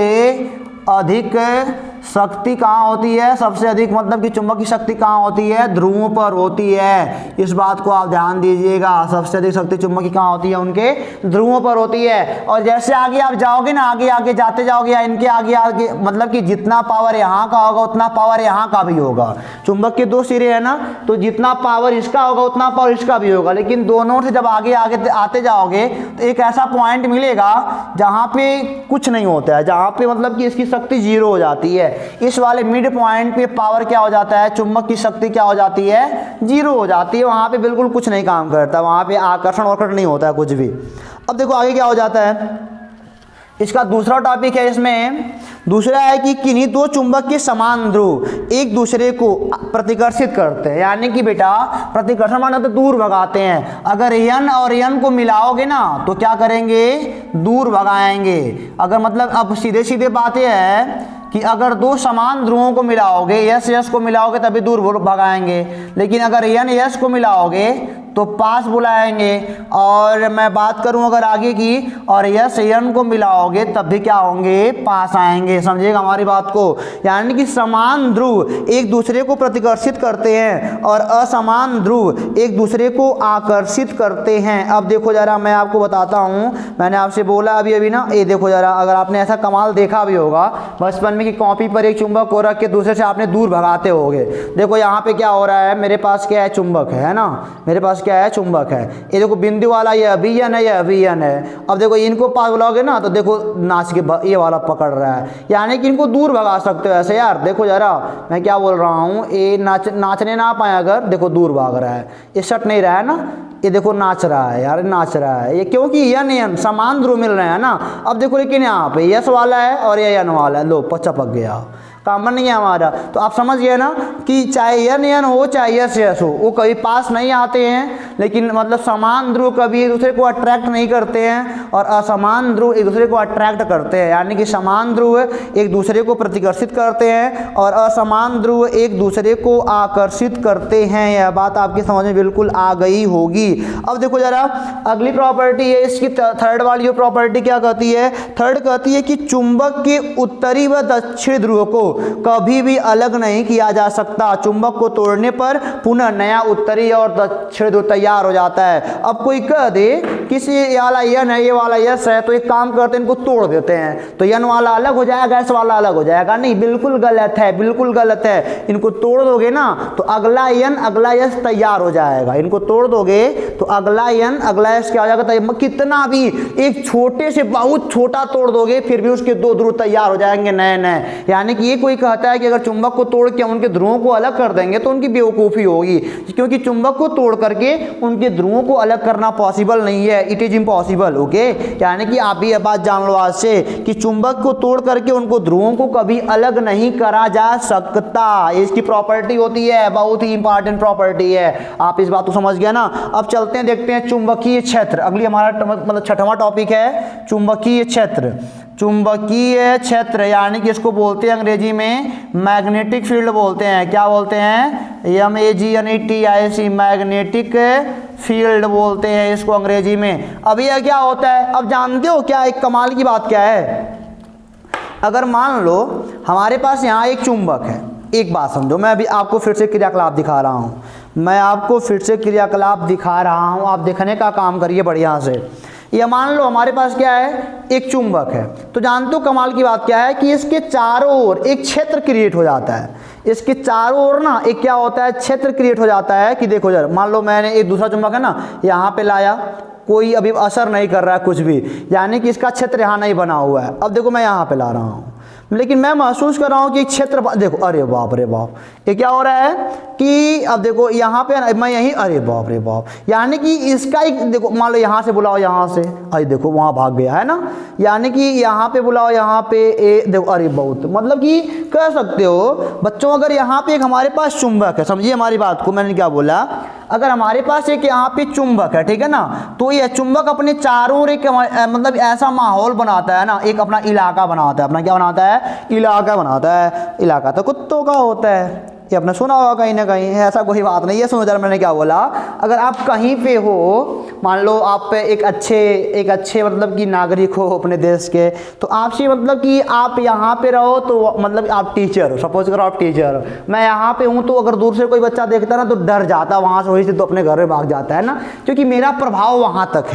अधिक शक्ति कहाँ होती है, सबसे अधिक मतलब कि चुंबक की शक्ति कहाँ होती है, ध्रुवों पर होती है। इस बात को आप ध्यान दीजिएगा, सबसे अधिक शक्ति चुंबक की कहाँ होती है, उनके ध्रुवों पर होती है। और जैसे आगे आप जाओगे ना, आगे आगे जाते जाओगे, या इनके आगे आगे, मतलब कि जितना पावर यहाँ का होगा उतना पावर यहाँ का भी होगा। चुंबक के दो सिरे है ना, तो जितना पावर इसका होगा उतना पावर इसका भी होगा। लेकिन दोनों से जब आगे आगे आते जाओगे तो एक ऐसा पॉइंट मिलेगा जहाँ पे कुछ नहीं होता है, जहाँ पे मतलब कि इसकी शक्ति जीरो हो जाती है। इस वाले मिड पॉइंट पे पावर क्या हो जाता है, चुंबक की शक्ति क्या हो जाती है, जीरो हो जाती है। वहां पे बिल्कुल कुछ नहीं काम करता, वहां पे आकर्षण वर्कर्षण नहीं होता है कुछ भी। अब देखो आगे क्या हो जाता है, इसका दूसरा टॉपिक है। इसमें दूसरा है कि किन्हीं दो चुंबक के समान ध्रुव एक दूसरे को प्रतिकर्षित करते हैं। यानी कि बेटा प्रतिकर्षण माने तो दूर भगाते हैं। अगर यन और यन को मिलाओगे ना तो क्या करेंगे, दूर भगाएंगे। अगर मतलब अब सीधे सीधे बात यह है कि अगर दो समान ध्रुवों को मिलाओगे, यस यस को मिलाओगे तभी दूर भगाएंगे। लेकिन अगर यन यस को मिलाओगे तो पास बुलाएंगे। और मैं बात करूं अगर आगे की, और यस यन को मिलाओगे तब भी क्या होंगे, पास आएंगे। समझिएगा हमारी बात को। यानी कि समान ध्रुव एक दूसरे को प्रतिकर्षित करते हैं और असमान ध्रुव एक दूसरे को आकर्षित करते हैं। अब देखो जरा मैं आपको बताता हूं, मैंने आपसे बोला अभी अभी ना, ये देखो जरा, अगर आपने ऐसा कमाल देखा भी होगा बचपन में कि कॉपी पर एक चुंबक को रख के दूसरे से आपने दूर भगाते होगे। देखो यहाँ पे क्या हो रहा है, मेरे पास क्या है, चुंबक है ना, मेरे पास क्या है, चुंबक है। ये देखो बिंदु वाला ये अभियन है, ये अभियन है। अब देखो इनको पास बुलाओगे ना तो देखो नाच के ये वाला पकड़ रहा है, यानी कि इनको दूर भगा सकते हो ऐसे। यार देखो जरा मैं क्या बोल रहा हूँ, ये नाचने ना पाए अगर, देखो दूर भाग रहा है, ये सट नहीं रहा है ना, ये देखो नाच रहा है यार, नाच रहा है ये, क्योंकि यन यन समान ध्रुव मिल रहे हैं ना। अब देखो लेकिन यहाँ पे यस वाला है और ये यन वाला है, लो पक गया, कॉमन नहीं है हमारा। तो आप समझ गए ना कि चाहे यन यन हो चाहे यस यस हो, वो कभी पास नहीं आते हैं। लेकिन मतलब समान ध्रुव कभी एक दूसरे को अट्रैक्ट नहीं करते हैं और असमान ध्रुव एक दूसरे को अट्रैक्ट करते हैं। यानी कि समान ध्रुव एक दूसरे को प्रतिकर्षित करते हैं और असमान ध्रुव एक दूसरे को आकर्षित करते हैं। यह बात आपकी समझ में बिल्कुल आ गई होगी। अब देखो जरा अगली प्रॉपर्टी है इसकी, थर्ड वाली प्रॉपर्टी क्या कहती है, थर्ड कहती है कि चुंबक के उत्तरी व दक्षिण ध्रुव को कभी भी अलग नहीं किया जा सकता। चुंबक को तोड़ने पर पुनः नया उत्तरी और दक्षिण ध्रुव तैयार हो जाता है। अब कोई कह दे किसी वाला यन है, ये वाला यस है, तो एक काम करते हैं इनको तोड़ देते हैं, तो यन वाला अलग हो जाएगा, यस वाला अलग हो जाएगा। नहीं, बिल्कुल गलत है, बिल्कुल गलत है। इनको तोड़ दोगे ना तो अगला यन अगला यस तैयार हो जाएगा। इनको तोड़ दोगे तो अगला यन अगला यस क्या हो जाएगा, कितना भी एक छोटे से बहुत छोटा तोड़ दोगे फिर भी उसके दो ध्रुव तैयार हो जाएंगे नए नए। यानी कि ये कोई कहता है कि अगर चुंबक को तोड़ के उनके ध्रुवों को अलग कर देंगे तो उनकी बेवकूफ़ी होगी, क्योंकि चुंबक को तोड़ करके उनके ध्रुवों को अलग करना पॉसिबल नहीं है, इट इज इम्पॉसिबल। ओके, यानी कि आप ये बात जान लो आज से कि चुंबक को तोड़ करके उनको ध्रुवों को कभी अलग नहीं करा जा सकता। इसकी प्रॉपर्टी होती है, बहुत ही इंपॉर्टेंट प्रॉपर्टी है। आप इस बात को समझ गए ना। अब चलते हैं देखते हैं चुंबकीय क्षेत्र। अगली हमारा मतलब छठवां टॉपिक है चुंबकीय क्षेत्र। चुंबकीय क्षेत्र यानी कि इसको बोलते हैं अंग्रेजी में मैग्नेटिक फील्ड बोलते हैं। क्या बोलते हैं, MEGNETIC, मैग्नेटिक फील्ड बोलते हैं इसको अंग्रेजी में। अब यह क्या होता है, अब जानते हो क्या एक कमाल की बात क्या है, अगर मान लो हमारे पास यहाँ एक चुंबक है, एक बात समझो, मैं अभी आपको फिर से क्रियाकलाप दिखा रहा हूँ, मैं आपको फिर से क्रियाकलाप दिखा रहा हूँ, आप देखने का काम करिए बढ़िया से। ये मान लो हमारे पास क्या है, एक चुंबक है, तो जानते हो कमाल की बात क्या है कि इसके चारों ओर एक क्षेत्र क्रिएट हो जाता है। इसके चारों ओर ना एक क्या होता है, क्षेत्र क्रिएट हो जाता है। कि देखो जरा, मान लो मैंने एक दूसरा चुंबक है ना यहाँ पे लाया, कोई अभी असर नहीं कर रहा है कुछ भी, यानी कि इसका क्षेत्र यहाँ नहीं बना हुआ है। अब देखो मैं यहाँ पे ला रहा हूँ, लेकिन मैं महसूस कर रहा हूँ कि क्षेत्र, देखो अरे बाप रे बाप, ये क्या हो रहा है कि अब देखो यहाँ पे मैं यहीं, अरे बाप रे बाप, यानी कि इसका एक देखो, मान लो यहाँ से बुलाओ, यहाँ से, अरे देखो वहाँ भाग गया है ना, यानी कि यहाँ पे बुलाओ, यहाँ पे ए देखो, अरे बहुत, मतलब कि कह सकते हो बच्चों, अगर यहाँ पे एक हमारे पास चुंबक है, समझिए हमारी बात को, मैंने क्या बोला, अगर हमारे पास एक यहाँ पे चुंबक है, ठीक है ना, तो ये चुंबक अपने चारों ओर एक मतलब ऐसा माहौल बनाता है ना, एक अपना इलाका बनाता है, अपना क्या बनाता है, इलाका बनाता है। इलाका तो कुत्तों का होता है, ये आपने सुना होगा कहीं ना कहीं, ऐसा कोई बात नहीं है। सुनो जरा मैंने क्या बोला, अगर आप कहीं पे हो, मान लो आप एक अच्छे मतलब कि नागरिक हो अपने देश के, तो आपसे मतलब कि आप यहाँ पे रहो, तो मतलब आप टीचर हो, सपोज करो आप टीचर हो, मैं यहाँ पे हूँ, तो अगर दूर से कोई बच्चा देखता है ना तो डर जाता वहाँ से, वहीं से तो अपने घर में भाग जाता है ना, क्योंकि मेरा प्रभाव वहाँ तक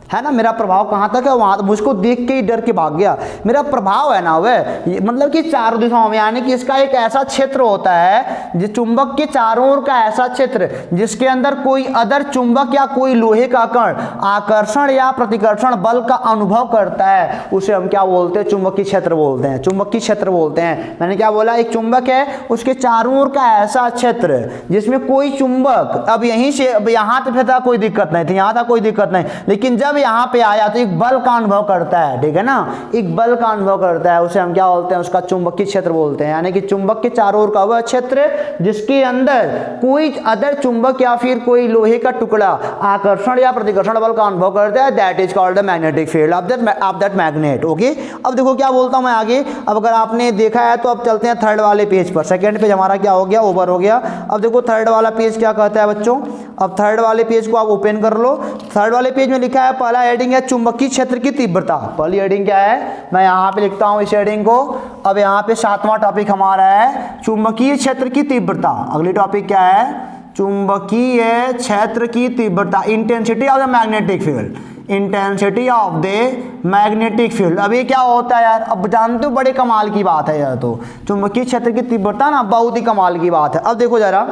है ना, मेरा प्रभाव कहाँ तक है, वहाँ, मुझको देख के ही डर के भाग गया, मेरा प्रभाव है ना वह, मतलब कि चारों दिशाओं में, यानी कि इसका एक ऐसा क्षेत्र होता है जिस चुंबक के चारों ओर का ऐसा क्षेत्र जिसके अंदर कोई अदर चुंबक या कोई लोहे का कण आकर्षण या प्रतिकर्षण बल का अनुभव करता है, उसे हम क्या बोलते हैं, चुंबकीय क्षेत्र बोलते हैं, चुंबकीय क्षेत्र बोलते हैं। मैंने क्या बोला, एक चुंबक है, उसके चारों ओर का ऐसा क्षेत्र जिसमें कोई चुंबक, अब यहीं से, अब यहाँ पे था कोई दिक्कत नहीं थी, यहाँ था कोई दिक्कत नहीं, लेकिन जब यहाँ पे आया तो एक बल का अनुभव करता है, ठीक है ना, एक बल का अनुभव करता है, उसे हम क्या बोलते हैं, उसका चुंबकीय क्षेत्र बोलते हैं। यानी कि चुंबक के चारों ओर का वह क्षेत्र जिसके अंदर कोई अदर चुंबक या फिर कोई लोहे का टुकड़ा आकर्षण या प्रतिकर्षण बल का अनुभव करता है, that is called the magnetic field of that magnet. Okay, अब देखो क्या बोलता हूं मैं आगे, अब अगर आपने देखा है तो अब चलते हैं थर्ड वाले पेज पर। सेकंड पेज हमारा क्या हो गया, ओवर हो गया। अब देखो थर्ड वाला पेज क्या कहता है बच्चों, अब थर्ड वाले पेज को आप ओपन कर लो। थर्ड वाले पेज में लिखा है, पहला हेडिंग है चुंबकीय क्षेत्र की तीव्रता। पहली हेडिंग क्या है, मैं यहाँ पे लिखता हूँ इस हेडिंग को। अब यहाँ पे 7वां टॉपिक हमारा है चुंबकीय क्षेत्र की तीव्रता। अगली टॉपिक क्या है, चुंबकीय क्षेत्र की तीव्रता, intensity of the magnetic field, intensity of the magnetic field. अब ये क्या होता है यार, अब जानते हो बड़े कमाल की बात है यार, तो चुंबकीय क्षेत्र की तीव्रता ना बहुत ही कमाल की बात है। अब देखो जरा,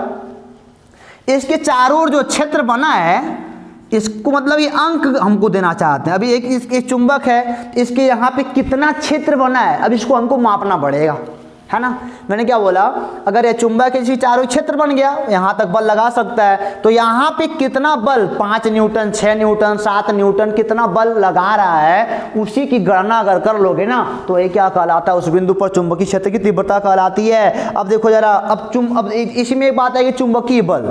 इसके चारों ओर जो क्षेत्र बना है, इसको मतलब ये अंक हमको देना चाहते हैं। अभी एक चुंबक है, इसके यहाँ पे कितना क्षेत्र बना है, अब इसको हमको मापना पड़ेगा, है ना। मैंने क्या बोला, अगर ये चुंबक के चारों क्षेत्र बन गया, यहाँ तक बल लगा सकता है, तो यहाँ पे कितना बल, 5 न्यूटन, 6 न्यूटन, 7 न्यूटन कितना बल लगा रहा है, उसी की गणना अगर कर लोगे ना, तो ये क्या कहलाता है, उस बिंदु पर चुंबकीय क्षेत्र की तीव्रता कहलाती है। अब देखो जरा, अब इसमें एक बात है कि चुंबकीय बल,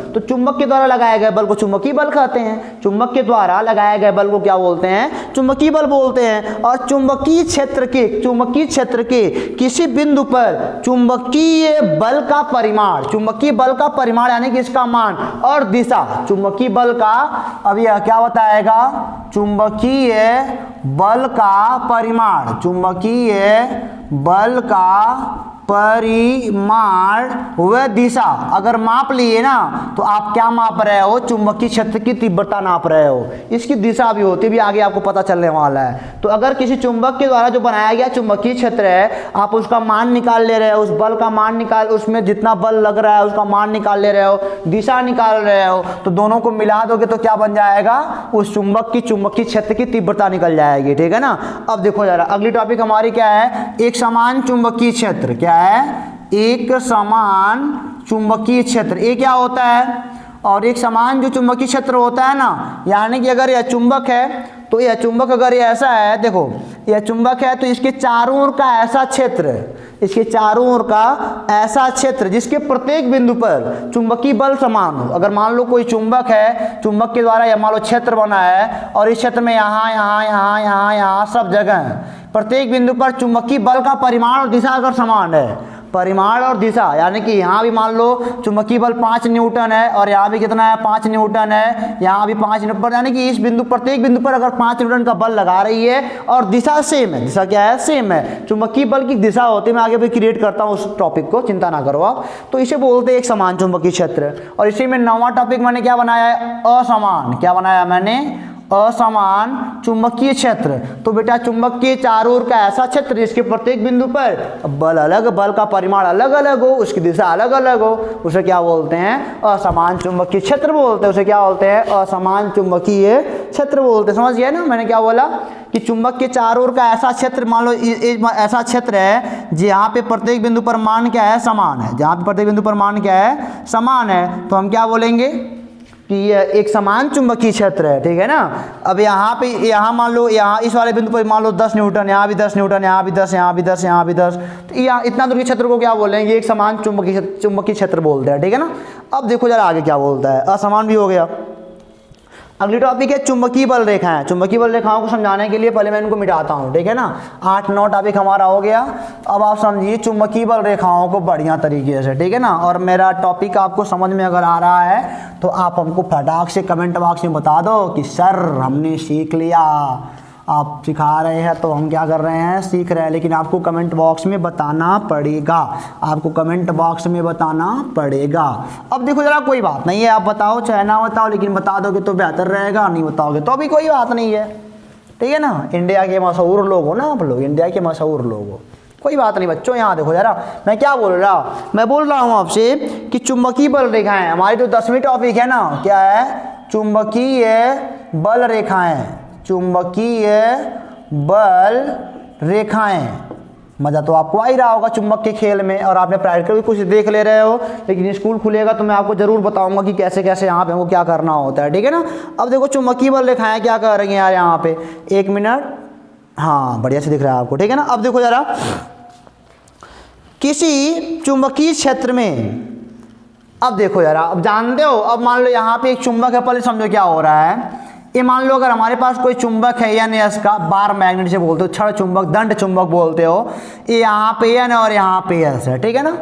तो चुंबक के द्वारा लगाए गए बल को चुंबकीय बल कहते हैं, चुंबक के द्वारा लगाए गए बल को क्या बोलते हैं, चुंबकीय बल बोलते हैं। और चुंबकीय क्षेत्र के किसी बिंदु पर चुंबकीय बल का परिमाण, यानी कि इसका मान और दिशा, चुंबकीय बल का, अब यह क्या बताएगा, चुंबकीय बल का परिमाण, चुंबकीय बल का परिमाण व दिशा अगर माप लिए ना, तो आप क्या माप रहे हो, चुंबकीय क्षेत्र की तीव्रता नाप रहे हो। इसकी दिशा भी होती है, भी आगे आपको पता चलने वाला है। तो अगर किसी चुंबक के द्वारा जो बनाया गया चुंबकीय क्षेत्र है, आप उसका मान निकाल ले रहे हो, उस बल का मान निकाल, उसमें जितना बल लग रहा है उसका मान निकाल ले रहे हो, दिशा निकाल रहे हो, तो दोनों को मिला दोगे तो क्या बन जाएगा, उस चुंबक की चुंबकीय क्षेत्र की तीव्रता निकल जाएगी, ठीक है ना। अब देखो जरा, अगली टॉपिक हमारी क्या है, एक समान चुंबकीय क्षेत्र। क्या है, एक समान चुंबकीय क्षेत्र, ये क्या होता है, और एक समान जो चुंबकीय क्षेत्र होता है ना, यानी कि अगर यह चुंबक है, तो यह चुंबक अगर ये ऐसा है, देखो यह चुंबक है, तो इसके चारों ओर का ऐसा क्षेत्र, इसके चारों ओर का ऐसा क्षेत्र जिसके प्रत्येक बिंदु पर चुंबकीय बल समान हो। अगर मान लो कोई चुंबक है, चुंबक के द्वारा यह मान लो क्षेत्र बना है, और इस क्षेत्र में यहाँ सब जगह प्रत्येक बिंदु पर चुंबकीय बल का परिमाण और दिशा अगर समान है, परिमाण और दिशा, यानी कि यहाँ भी मान लो चुंबकीय बल 5 न्यूटन है, और यहाँ भी कितना है, 5 न्यूटन है, यहाँ भी 5 न्यूटन, यानी कि इस बिंदु, प्रत्येक बिंदु पर अगर 5 न्यूटन का बल लगा रही है, और दिशा सेम है, दिशा क्या है, सेम है, चुंबकीय बल की दिशा होती है। मैं आगे भी क्रिएट करता हूँ उस टॉपिक को, चिंता ना करो आप। तो इसे बोलते हैं एक समान चुंबकीय क्षेत्र। और इसी में 9वां टॉपिक मैंने क्या बनाया है, असमान। क्या बनाया मैंने, असमान चुंबकीय क्षेत्र। तो बेटा चुंबक के चारों ओर का ऐसा क्षेत्र जिसके प्रत्येक बिंदु पर बल अलग, बल का परिमाण अलग अलग हो, उसकी दिशा अलग अलग हो, उसे क्या बोलते हैं, असमान चुंबकीय क्षेत्र बोलते हैं। उसे क्या बोलते हैं, असमान चुंबकीय क्षेत्र बोलते हैं। समझ गए ना मैंने क्या बोला कि चुंबक के चारों ओर का ऐसा क्षेत्र, मान लो ऐसा क्षेत्र है जहाँ पे प्रत्येक बिंदु पर मान क्या है, समान है। जहाँ पे प्रत्येक बिंदु पर मान क्या है, समान है, तो हम क्या बोलेंगे कि ये एक समान चुंबकीय क्षेत्र है। ठीक है ना। अब यहाँ पे, यहाँ मान लो, यहाँ इस वाले बिंदु पर मान लो 10 न्यूटन, यहाँ भी 10 न्यूटन, यहाँ भी 10, यहाँ भी 10, यहाँ भी 10, तो यहाँ इतना दूर के क्षेत्र को क्या बोलेंगे, एक समान चुंबकीय क्षेत्र बोलते हैं। ठीक है ना। अब देखो जरा आगे क्या बोलता है, असमान भी हो गया। अगली टॉपिक है चुंबकीय बल रेखाएं। चुंबकीय बल रेखाओं को समझाने के लिए पहले मैं इनको मिटाता हूँ। ठीक है ना। 8-9 टॉपिक हमारा हो गया। अब आप समझिए चुंबकीय बल रेखाओं को बढ़िया तरीके से। ठीक है ना। और मेरा टॉपिक आपको समझ में अगर आ रहा है तो आप हमको फटाक से कमेंट बॉक्स में बता दो कि सर हमने सीख लिया। आप सिखा रहे हैं तो हम क्या कर रहे हैं, सीख रहे हैं, लेकिन आपको कमेंट बॉक्स में बताना पड़ेगा। आपको कमेंट बॉक्स में बताना पड़ेगा। अब देखो जरा, कोई बात नहीं है, आप बताओ चाहे ना बताओ, लेकिन बता दोगे तो बेहतर रहेगा, नहीं बताओगे तो भी कोई बात नहीं है। ठीक है ना। इंडिया के मशहूर लोग हो ना आप लोग, इंडिया के मशहूर लोग हो, कोई बात नहीं बच्चों। यहाँ देखो जरा, मैं क्या बोल रहा हूँ, मैं बोल रहा हूँ आपसे कि चुंबकीय बल रेखाएं, हमारी जो 10वीं टॉपिक है ना, क्या है, चुंबकीय बल रेखाएं। चुंबकीय बल रेखाएं, मज़ा तो आपको आ ही रहा होगा चुंबक के खेल में, और आपने प्रैक्टिकल भी कुछ देख ले रहे हो, लेकिन स्कूल खुलेगा तो मैं आपको ज़रूर बताऊंगा कि कैसे कैसे यहाँ पे हमको क्या करना होता है। ठीक है ना। अब देखो चुंबकीय बल रेखाएं क्या कर रही हैं यार यहाँ पे, 1 मिनट, हाँ बढ़िया से दिख रहा है आपको। ठीक है ना। अब देखो जरा, किसी चुंबकीय क्षेत्र में, अब देखो जरा, अब जानते हो, अब मान लो यहाँ पे एक चुंबक है, पहले समझो क्या हो रहा है। ये मान लो अगर हमारे पास कोई चुंबक है एन, इसका बार मैग्नेट से बोलते हो, क्षण चुंबक, दंड चुंबक बोलते हो, ये यहाँ पे एन और यहाँ पे एस है। ठीक है ना।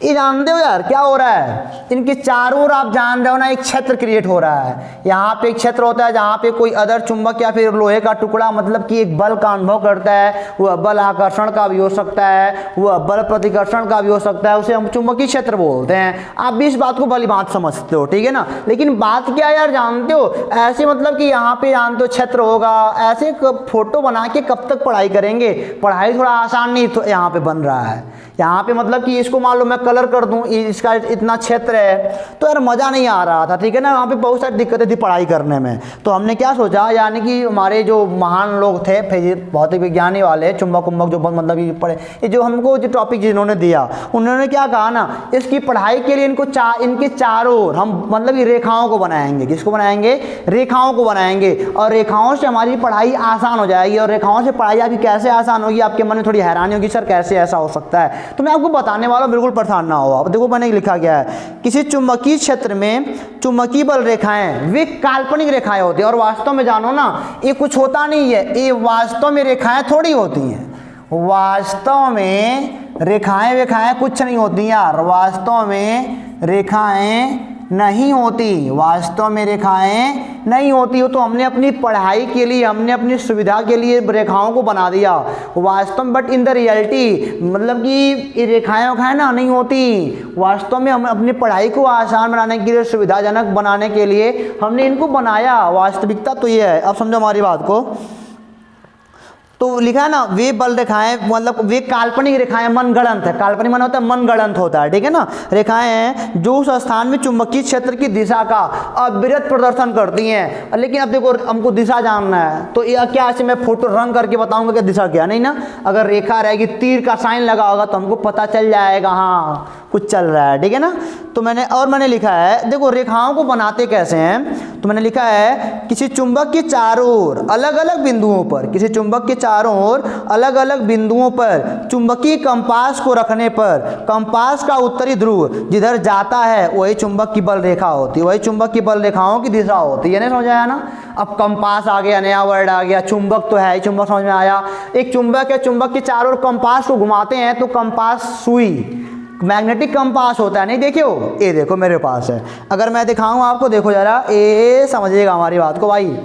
ये जानते हो यार क्या हो रहा है, इनके चारों ओर आप जान रहे हो ना, एक क्षेत्र क्रिएट हो रहा है। यहाँ पे एक क्षेत्र होता है जहाँ पे कोई अदर चुंबक या फिर लोहे का टुकड़ा, मतलब कि एक बल का अनुभव करता है। वह बल आकर्षण का भी हो सकता है, वह बल प्रतिकर्षण का भी हो सकता है, उसे हम चुंबकीय क्षेत्र बोलते हैं। आप भी इस बात को भली बात समझते हो। ठीक है ना। लेकिन बात क्या यार जानते हो, ऐसे मतलब कि यहाँ पे जानते हो क्षेत्र होगा, ऐसे फोटो बना के कब तक पढ़ाई करेंगे, पढ़ाई थोड़ा आसान नहीं तो यहाँ पे बन रहा है। यहाँ पे मतलब कि इसको मान लो मैं कलर कर दूँ, इसका इतना क्षेत्र है, तो यार मज़ा नहीं आ रहा था। ठीक है ना। वहाँ पे बहुत सारी दिक्कतें थी पढ़ाई करने में, तो हमने क्या सोचा, यानी कि हमारे जो महान लोग थे भौतिक विज्ञानी वाले, चुंबक उम्बक जो मतलब ये पढ़े, ये जो हमको जो टॉपिक जिन्होंने दिया, उन्होंने क्या कहा ना, इसकी पढ़ाई के लिए इनको इनके चारों ओर हम मतलब ये रेखाओं को बनाएंगे। किसको बनाएंगे, रेखाओं को बनाएंगे, और रेखाओं से हमारी पढ़ाई आसान हो जाएगी। और रेखाओं से पढ़ाई आपकी कैसे आसान होगी, आपके मन में थोड़ी हैरानी होगी, सर कैसे ऐसा हो सकता है, तो मैं आपको बताने वाला हूं, बिल्कुल परेशान ना हो। अब देखो मैंने लिखा गया है, किसी चुंबकीय क्षेत्र में चुंबकीय बल रेखाएं वे काल्पनिक रेखाएं होती हैं। और वास्तव में जानो ना, ये कुछ होता नहीं है, ये वास्तव में रेखाएं थोड़ी होती हैं। वास्तव में रेखाएं कुछ नहीं होती यार, वास्तव में रेखाएं नहीं होती, वास्तव में रेखाएं नहीं होती हो। तो हमने अपनी पढ़ाई के लिए, हमने अपनी सुविधा के लिए रेखाओं को बना दिया वास्तव में, बट इन द रियलिटी मतलब कि रेखाएं ना नहीं होती। वास्तव में हम अपनी पढ़ाई को आसान बनाने के लिए, सुविधाजनक बनाने के लिए हमने इनको बनाया। वास्तविकता तो ये है। अब समझो हमारी बात को, तो लिखा है ना, वे बल रेखाएं मतलब वे काल्पनिक रेखाएं, मनगढ़ंत है। काल्पनिक मन होता है, मनगढ़ंत होता है। ठीक है ना। रेखाएं हैं जो उस स्थान में चुंबकीय क्षेत्र की दिशा का अविरत प्रदर्शन करती हैं। लेकिन अब देखो हमको दिशा जानना है, तो यह क्या है, मैं फोटो रंग करके बताऊंगा कि दिशा क्या, नहीं ना। अगर रेखा रहेगी, तीर का साइन लगा होगा तो हमको पता चल जाएगा हाँ कुछ चल रहा है। ठीक है ना। तो मैंने लिखा है, देखो रेखाओं को बनाते कैसे हैं, तो मैंने लिखा है, किसी चुंबक के चारों ओर अलग अलग बिंदुओं पर, किसी चुंबक के चारों ओर अलग अलग बिंदुओं पर चुंबकीय कंपास को रखने पर कंपास का उत्तरी ध्रुव जिधर जाता है वही चुंबक की बल रेखा होती है, वही चुंबक की बल रेखाओं की दिशा होती है। ये नहीं समझ आया ना। अब कंपास आ गया, नया वर्ड आ गया, चुंबक तो है ही, चुंबक समझ में आया। एक चुंबक है, चुंबक के चारों ओर कंपास को घुमाते हैं तो कंपास सुई, मैग्नेटिक कंपास होता है, नहीं देखे हो, ये देखो मेरे पास है। अगर मैं दिखाऊं आपको, देखो जरा, ये समझिएगा हमारी बात को भाई,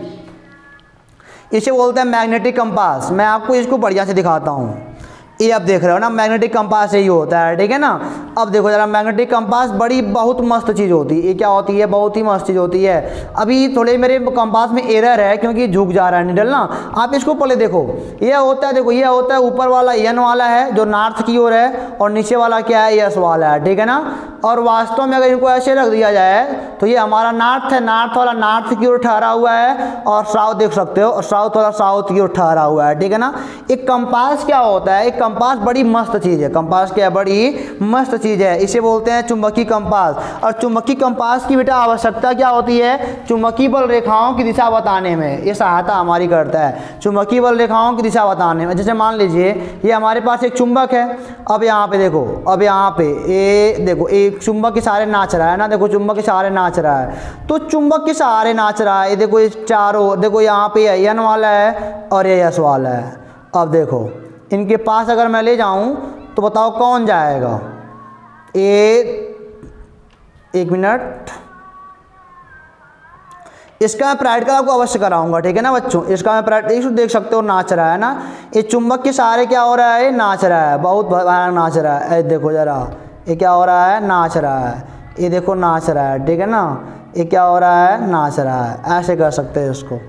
इसे बोलते हैं मैग्नेटिक कंपास। मैं आपको इसको बढ़िया से दिखाता हूँ। ये आप देख रहे हो ना, मैग्नेटिक कंपास यही होता है, ठीक है ना। अब देखो जरा, मैग्नेटिक कंपास बड़ी बहुत मस्त चीज़ होती है। ये क्या होती है, बहुत ही मस्त चीज़ होती है। अभी थोड़े मेरे कंपास में एरर है क्योंकि झुक जा रहा है निडल ना। आप इसको पहले देखो, ये होता है, देखो ये होता है ऊपर वाला एन वाला है जो नॉर्थ की ओर है, और नीचे वाला क्या है, एस वाला है, ठीक है ना। और वास्तव में अगर इनको ऐसे रख दिया जाए तो ये हमारा नॉर्थ है, नॉर्थ वाला नॉर्थ की ओर ठहरा हुआ है, और साउथ देख सकते हो, और साउथ वाला साउथ की ओर ठहरा हुआ है, ठीक है ना। एक कंपास क्या होता है, एक कंपास बड़ी मस्त चीज़ है। कंपास क्या है, बड़ी मस्त चीज़ है। इसे बोलते हैं चुंबकीय कंपास। और चुंबकीय कंपास की बेटा आवश्यकता क्या होती है, चुंबकीय बल रेखाओं की दिशा बताने में ये सहायता हमारी करता है, चुंबकीय बल रेखाओं की दिशा बताने में। जैसे मान लीजिए ये हमारे पास एक चुंबक है, अब यहाँ पे देखो, अब यहाँ पे ये देखो, एक चुंबक के सहारे नाच रहा है ना, देखो चुंबक के सहारे नाच रहा है, तो चुंबक के सहारे नाच रहा है। ये देखो, ये चारों देखो, यहाँ पे एन वाला है और ये एस वाला है। अब देखो इनके पास अगर मैं ले जाऊं तो बताओ कौन जाएगा। एक मिनट, इसका मैं प्रैक्टिकल आपको अवश्य कराऊंगा, ठीक है ना बच्चों। इसका मैं प्रैक्टिकल देख सकते हो, नाच रहा है ना, ये चुंबक के सहारे क्या हो रहा है, नाच रहा है, बहुत भयानक नाच रहा है। देखो जरा, ये क्या हो रहा है, नाच रहा है, ये देखो नाच रहा है, ठीक है ना। ये क्या हो रहा है, नाच रहा है। ऐसे कर सकते हैं इसको।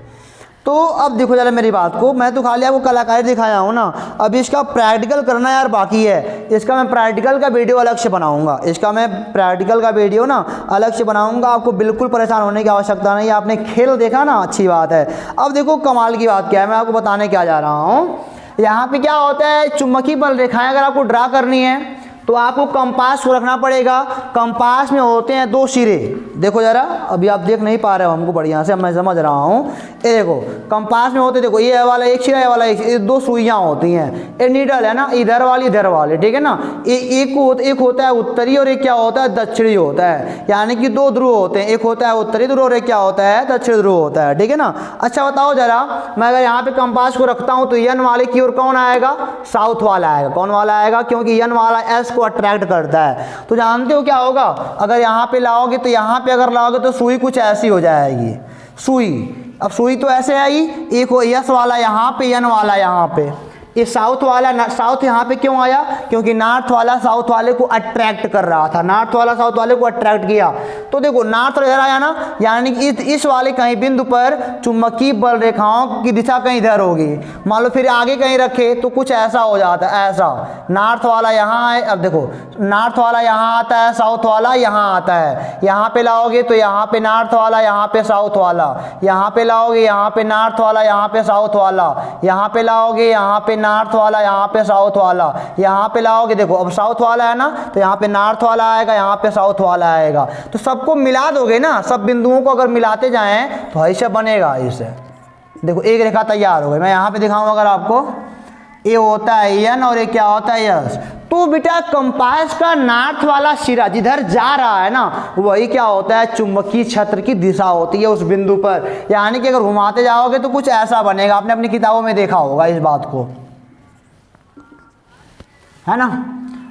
तो अब देखो जरा मेरी बात को, मैं तो खाली आपको कलाकारी दिखाया हूँ ना, अब इसका प्रैक्टिकल करना यार बाकी है। इसका मैं प्रैक्टिकल का वीडियो अलग से बनाऊंगा, इसका मैं प्रैक्टिकल का वीडियो ना अलग से बनाऊंगा। आपको बिल्कुल परेशान होने की आवश्यकता नहीं है। आपने खेल देखा ना, अच्छी बात है। अब देखो कमाल की बात क्या है, मैं आपको बताने क्या जा रहा हूँ। यहाँ पे क्या होता है, चुंबकीय बल रेखाएं अगर आपको ड्रा करनी है तो आपको कंपास को रखना पड़ेगा। कंपास में होते हैं दो सिरे, देखो जरा, अभी आप देख नहीं पा रहे हो हमको बढ़िया से, मैं समझ रहा हूँ। ये देखो कंपास में होते, देखो ये वाला एक सिरा, ये वाला एक, ये दो सुइयाँ होती हैं, ये नीडल है ना, इधर वाली, ठीक है ना। एक होता है उत्तरी और एक क्या होता है, दक्षिणी होता है। यानी कि दो ध्रुव होते हैं, एक होता है उत्तरी ध्रुव और एक क्या होता है, दक्षिण ध्रुव होता है, ठीक है ना। अच्छा बताओ जरा, मैं अगर यहाँ पे कंपास को रखता हूँ तो एन वाले की ओर कौन आएगा, साउथ वाला आएगा। कौन वाला आएगा, क्योंकि एन वाला एस को अट्रैक्ट करता है। तो जानते हो क्या होगा, अगर यहाँ पे लाओगे तो यहाँ पे अगर लाओगे तो सुई कुछ ऐसी हो जाएगी, सुई। अब सुई तो ऐसे आई, एक हो एस वाला यहाँ पे, एन वाला यहाँ पे। ये साउथ वाला, साउथ यहाँ पे क्यों आया, क्योंकि नॉर्थ वाला साउथ वाले को अट्रैक्ट कर रहा था, नॉर्थ वाला साउथ वाले को अट्रैक्ट किया। तो देखो नॉर्थ इधर आया ना, यानी कि इस वाले कहीं बिंदु पर चुंबकीय बल रेखाओं की दिशा कहीं इधर होगी। मान लो फिर आगे कहीं रखे तो कुछ ऐसा हो जाता है, ऐसा नॉर्थ वाला यहाँ है। अब देखो नॉर्थ वाला यहाँ आता है, साउथ वाला यहाँ आता है। यहाँ पे लाओगे तो यहाँ पे नॉर्थ वाला, यहाँ पे साउथ वाला, यहाँ पे लाओगे यहाँ पे नॉर्थ वाला, यहाँ पे साउथ वाला, यहाँ पे लाओगे यहाँ पे नॉर्थ वाला, यहाँ पे साउथ वाला, यहाँ पे लाओगे, देखो अब साउथ वाला है ना, तो यहाँ पे नॉर्थ वाला आएगा, यहाँ पे साउथ वाला आएगा। तो सबको मिला दोगे ना, सब बिंदुओं को अगर मिलाते जाएं तो ऐसा बनेगा। इसे देखो एक रेखा तैयार हो गई। मैं यहाँ पे दिखाऊं अगर आपको, ये होता है एन और ये क्या होता है एस। तो बेटा कंपास का नॉर्थ वाला सिरा जिधर जा रहा है ना, वही क्या होता है, चुंबकीय क्षेत्र की दिशा होती है उस बिंदु पर। यानी कि अगर घुमाते जाओगे तो कुछ ऐसा बनेगा। आपने अपनी किताबों में देखा होगा इस बात को, है ना,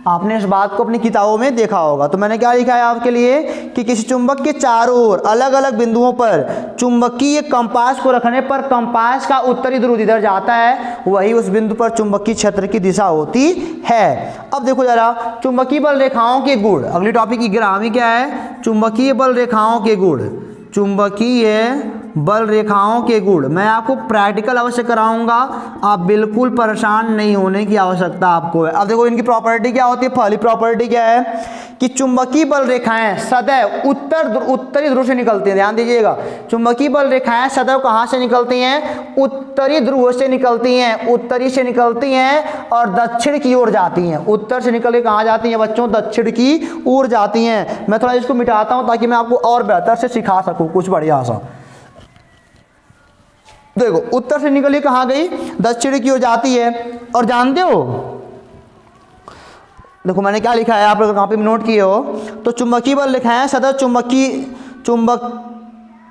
आपने इस बात को अपनी किताबों में देखा होगा। तो मैंने क्या लिखा है आपके लिए कि किसी चुंबक के चारों ओर अलग अलग बिंदुओं पर चुंबकीय कंपास को रखने पर कंपास का उत्तरी ध्रुव जिधर जाता है वही उस बिंदु पर चुंबकीय क्षेत्र की दिशा होती है। अब देखो जरा, चुंबकीय बल रेखाओं के गुण, अगली टॉपिक की ग्रामी क्या है, चुंबकीय बल रेखाओं के गुण। चुंबकीय बल रेखाओं के गुण मैं आपको प्रैक्टिकल अवश्य कराऊंगा, आप बिल्कुल परेशान नहीं होने की आवश्यकता आपको है। अब देखो इनकी प्रॉपर्टी क्या होती है, पहली प्रॉपर्टी क्या है कि चुंबकीय बल रेखाएं सदैव उत्तरी ध्रुव से निकलती हैं। ध्यान दीजिएगा, चुंबकीय बल रेखाएं सदैव कहाँ से निकलती हैं, उत्तरी ध्रुव से निकलती हैं, उत्तरी से निकलती हैं और दक्षिण की ओर जाती हैं। उत्तर से निकल के कहाँ जाती हैं बच्चों, दक्षिण की ओर जाती हैं। मैं थोड़ा इसको मिटाता हूँ ताकि मैं आपको और बेहतर से सिखा सकूँ कुछ बढ़िया सा। देखो उत्तर से निकली कहाँ गई, दक्षिण की ओर जाती है। और जानते हो, देखो मैंने क्या लिखा है, आप लोग कॉपी में नोट किए हो तो चुंबकीय बल रेखाएं सदैव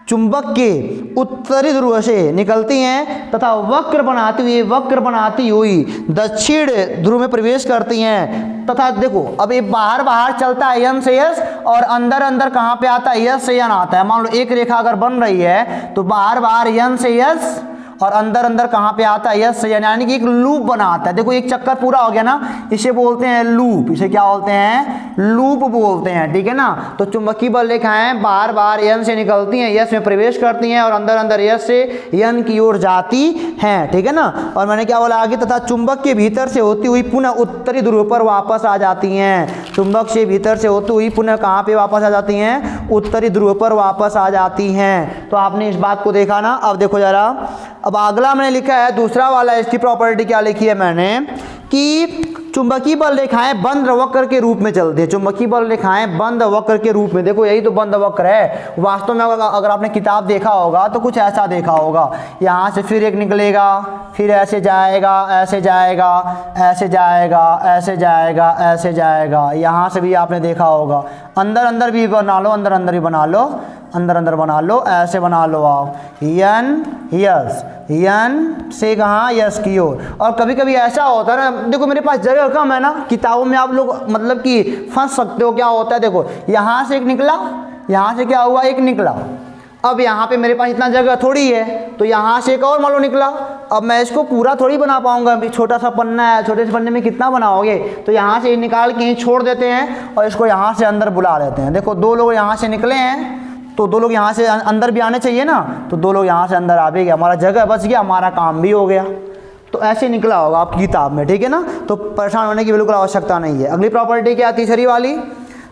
चुंबक के उत्तरी ध्रुव से निकलती हैं तथा वक्र बनाती हुई दक्षिण ध्रुव में प्रवेश करती हैं। तथा देखो अब ये बाहर चलता है एन से एस और अंदर कहाँ पे आता है, एस से एन आता है। मान लो एक रेखा अगर बन रही है तो बाहर एन से एस और अंदर अंदर कहाँ पे आता है यस, यानी कि एक लूप बनाता है। देखो एक चक्कर पूरा हो गया ना, इसे बोलते हैं लूप, इसे क्या बोलते हैं, लूप बोलते हैं, ठीक है ना। तो चुंबकीय बल रेखाएं बार बार यन से निकलती हैं, यस में प्रवेश करती हैं और अंदर अंदर यस से यन की ओर जाती हैं, ठीक है ना। और मैंने क्या बोला आगे, तथा चुंबक के भीतर से होती हुई पुनः उत्तरी ध्रुव पर वापस आ जाती हैं। चुंबक से भीतर से होती हुई पुनः कहाँ पे वापस आ जाती हैं, उत्तरी ध्रुव पर वापस आ जाती हैं। तो आपने इस बात को देखा ना। अब देखो जरा, अब अगला मैंने लिखा है दूसरा वाला, इसकी प्रॉपर्टी क्या लिखी है मैंने कि चुंबकीय बल रेखाएं बंद वक्र के रूप में चलती है। चुंबकीय बल रेखाएं बंद वक्र के रूप में, देखो यही तो बंद वक्र है वास्तव में। अगर आपने किताब देखा होगा तो कुछ ऐसा देखा होगा, यहाँ से फिर एक निकलेगा, फिर ऐसे जाएगा, ऐसे जाएगा, ऐसे जाएगा, ऐसे जाएगा, ऐसे जाएगा, यहाँ से भी आपने देखा होगा। अंदर अंदर भी बना लो, अंदर अंदर भी बना लो, अंदर अंदर बना लो, ऐसे बना लो आप, यन यस, यन से कहाँ यस की ओर। और कभी कभी ऐसा होता है ना, देखो मेरे पास जगह कम है ना, किताबों में आप लोग मतलब कि फंस सकते हो। क्या होता है, देखो यहाँ से एक निकला, यहाँ से क्या हुआ, एक निकला। अब यहाँ पे मेरे पास इतना जगह थोड़ी है, तो यहाँ से एक और मान लो निकला। अब मैं इसको पूरा थोड़ी बना पाऊंगा, छोटा सा पन्ना है, छोटे से पन्ने में कितना बनाओगे। तो यहाँ से निकाल के ही छोड़ देते हैं और इसको यहाँ से अंदर बुला लेते हैं। देखो दो लोग यहाँ से निकले हैं, तो दो लोग यहाँ से अंदर भी आने चाहिए ना, तो दो लोग यहाँ से अंदर आ भी गया, हमारा जगह बच गया, हमारा काम भी हो गया। तो ऐसे निकला होगा आपकी किताब में, ठीक है ना। तो परेशान होने की बिल्कुल आवश्यकता नहीं है। अगली प्रॉपर्टी क्या, तीसरी वाली,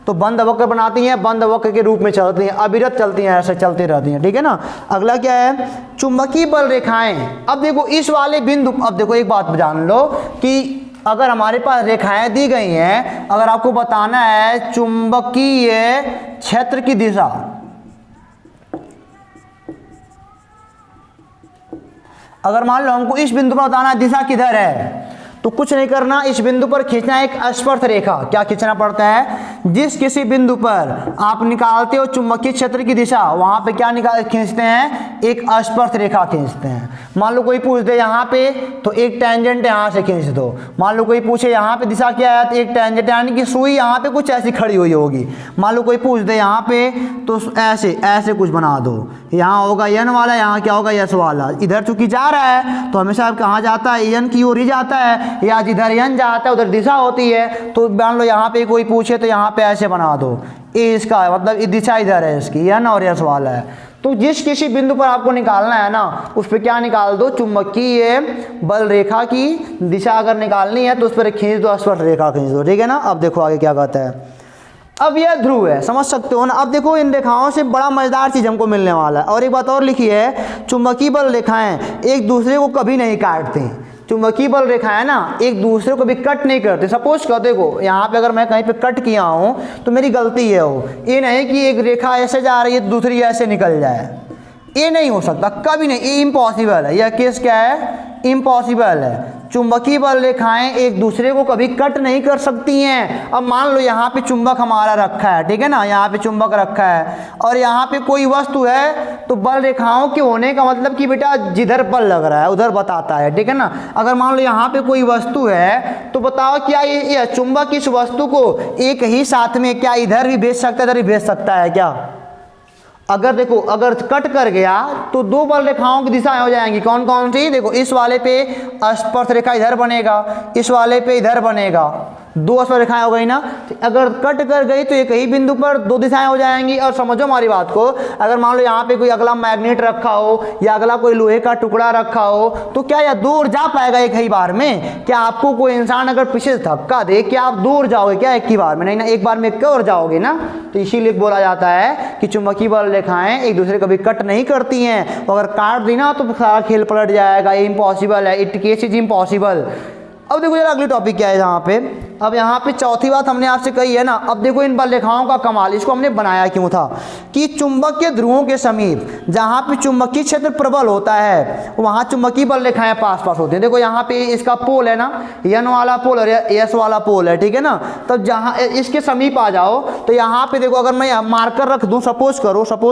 तो बंद वक्र बनाती हैं, बंद वक्र के रूप में चलती हैं, अविरत चलती हैं, ऐसे चलती रहती हैं, ठीक है ना। अगला क्या है, चुंबकीय बल रेखाएं। अब देखो इस वाले बिंदु, अब देखो एक बात जान लो कि अगर हमारे पास रेखाएं दी गई हैं, अगर आपको बताना है चुंबकीय क्षेत्र की दिशा, अगर मान लो हमको इस बिंदु पर बताना है दिशा किधर है, तो कुछ नहीं करना, इस बिंदु पर खींचना है एक स्पर्श रेखा। क्या खींचना पड़ता है, जिस किसी बिंदु पर आप निकालते हो चुंबकीय क्षेत्र की दिशा, वहां पे क्या खींचते हैं, एक स्पर्श रेखा खींचते हैं। मान लो कोई पूछ दे यहाँ पे, तो एक टेंजेंट यहाँ से खींच दो। मान लो कोई पूछे यहाँ पे दिशा क्या है, तो एक टेंजेंट, यानी कि सुई यहाँ पे कुछ ऐसी खड़ी हुई होगी। मान लो कोई पूछ दे यहाँ पे, तो ऐसे ऐसे कुछ बना दो, यहाँ होगा यन वाला, यहाँ क्या होगा यस वाला। इधर चूंकि जा रहा है तो हमेशा कहाँ जाता है, यन की ओर ही जाता है, या जिधर यन जाता है उधर दिशा होती है। तो मान लो यहाँ पे कोई पूछे तो यहाँ पे ऐसे बना दो, ये इसका है, मतलब दिशा इधर है इसकी, यन और यस वाला है। तो जिस किसी बिंदु पर आपको निकालना है ना, उस पर क्या निकाल दो, चुंबकीय बल रेखा की दिशा अगर निकालनी है तो उस पर खींच दो, स्पर्श रेखा खींच दो, ठीक है ना। अब देखो आगे क्या कहता है। अब यह ध्रुव है, समझ सकते हो ना। अब देखो इन रेखाओं से बड़ा मजेदार चीज हमको मिलने वाला है। और एक बात और लिखी है, चुंबकीय बल रेखाएं एक दूसरे को कभी नहीं काटती। चुंबकीय बल रेखाएं ना एक दूसरे को भी कट नहीं करते। सपोज कर देखो यहाँ पे अगर मैं कहीं पे कट किया हूँ तो मेरी गलती है वो, ये नहीं कि एक रेखा ऐसे जा रही है दूसरी ऐसे निकल जाए, ये नहीं हो सकता कभी नहीं, ये इम्पॉसिबल है। यह केस क्या है, इम्पॉसिबल है। चुंबकीय बल रेखाएं एक दूसरे को कभी कट नहीं कर सकती हैं। अब मान लो यहाँ पे चुंबक हमारा रखा है, ठीक है ना, यहाँ पे चुंबक रखा है और यहाँ पे कोई वस्तु है, तो बल रेखाओं के होने का मतलब कि बेटा जिधर बल लग रहा है उधर बताता है, ठीक है ना। अगर मान लो यहाँ पे कोई वस्तु है तो बताओ क्या ये चुंबक इस वस्तु को एक ही साथ में क्या इधर भी भेज सकता है, इधर भी भेज सकता है क्या। अगर देखो अगर कट कर गया तो दो बल रेखाओं की दिशाएं हो जाएंगी, कौन कौन सी, देखो इस वाले पे स्पर्श रेखा इधर बनेगा, इस वाले पे इधर बनेगा, दो स्पर्श रेखाएं हो गई ना। अगर कट कर गई तो एक ही बिंदु पर दो दिशाएं हो जाएंगी। और समझो हमारी बात को, अगर मान लो यहाँ पे कोई अगला मैग्नेट रखा हो या अगला कोई लोहे का टुकड़ा रखा हो, तो क्या यह दूर जा पाएगा एक ही बार में। क्या आपको कोई इंसान अगर पीछे से धक्का दे, क्या आप दूर जाओगे क्या एक ही बार में, नहीं ना, एक बार में एक और जाओगे ना। तो इसीलिए बोला जाता है कि चुंबकीय बल रेखाएं एक दूसरे कभी कट नहीं करती हैं, अगर काट दी ना तो सारा खेल पलट जाएगा, ये इम्पॉसिबल है, इट केस इज इम्पॉसिबल। अब देखो जरा अगली टॉपिक क्या है यहाँ पे। अब यहाँ पे चौथी बात हमने आपसे कही है ना। अब देखो इन बल रेखाओं का कमाल, इसको हमने बनाया क्यों था कि चुंबक के ध्रुवों के समीप जहाँ पे चुंबकीय क्षेत्र प्रबल होता है वहाँ चुंबकीय बल रेखाएं पास पास होती हैं। देखो यहाँ पे इसका पोल है ना, यन वाला पोल और एस वाला पोल है, ठीक है ना। तो जहाँ इसके समीप आ जाओ तो यहाँ पे देखो अगर मैं मार्कर रख दूँ, सपोज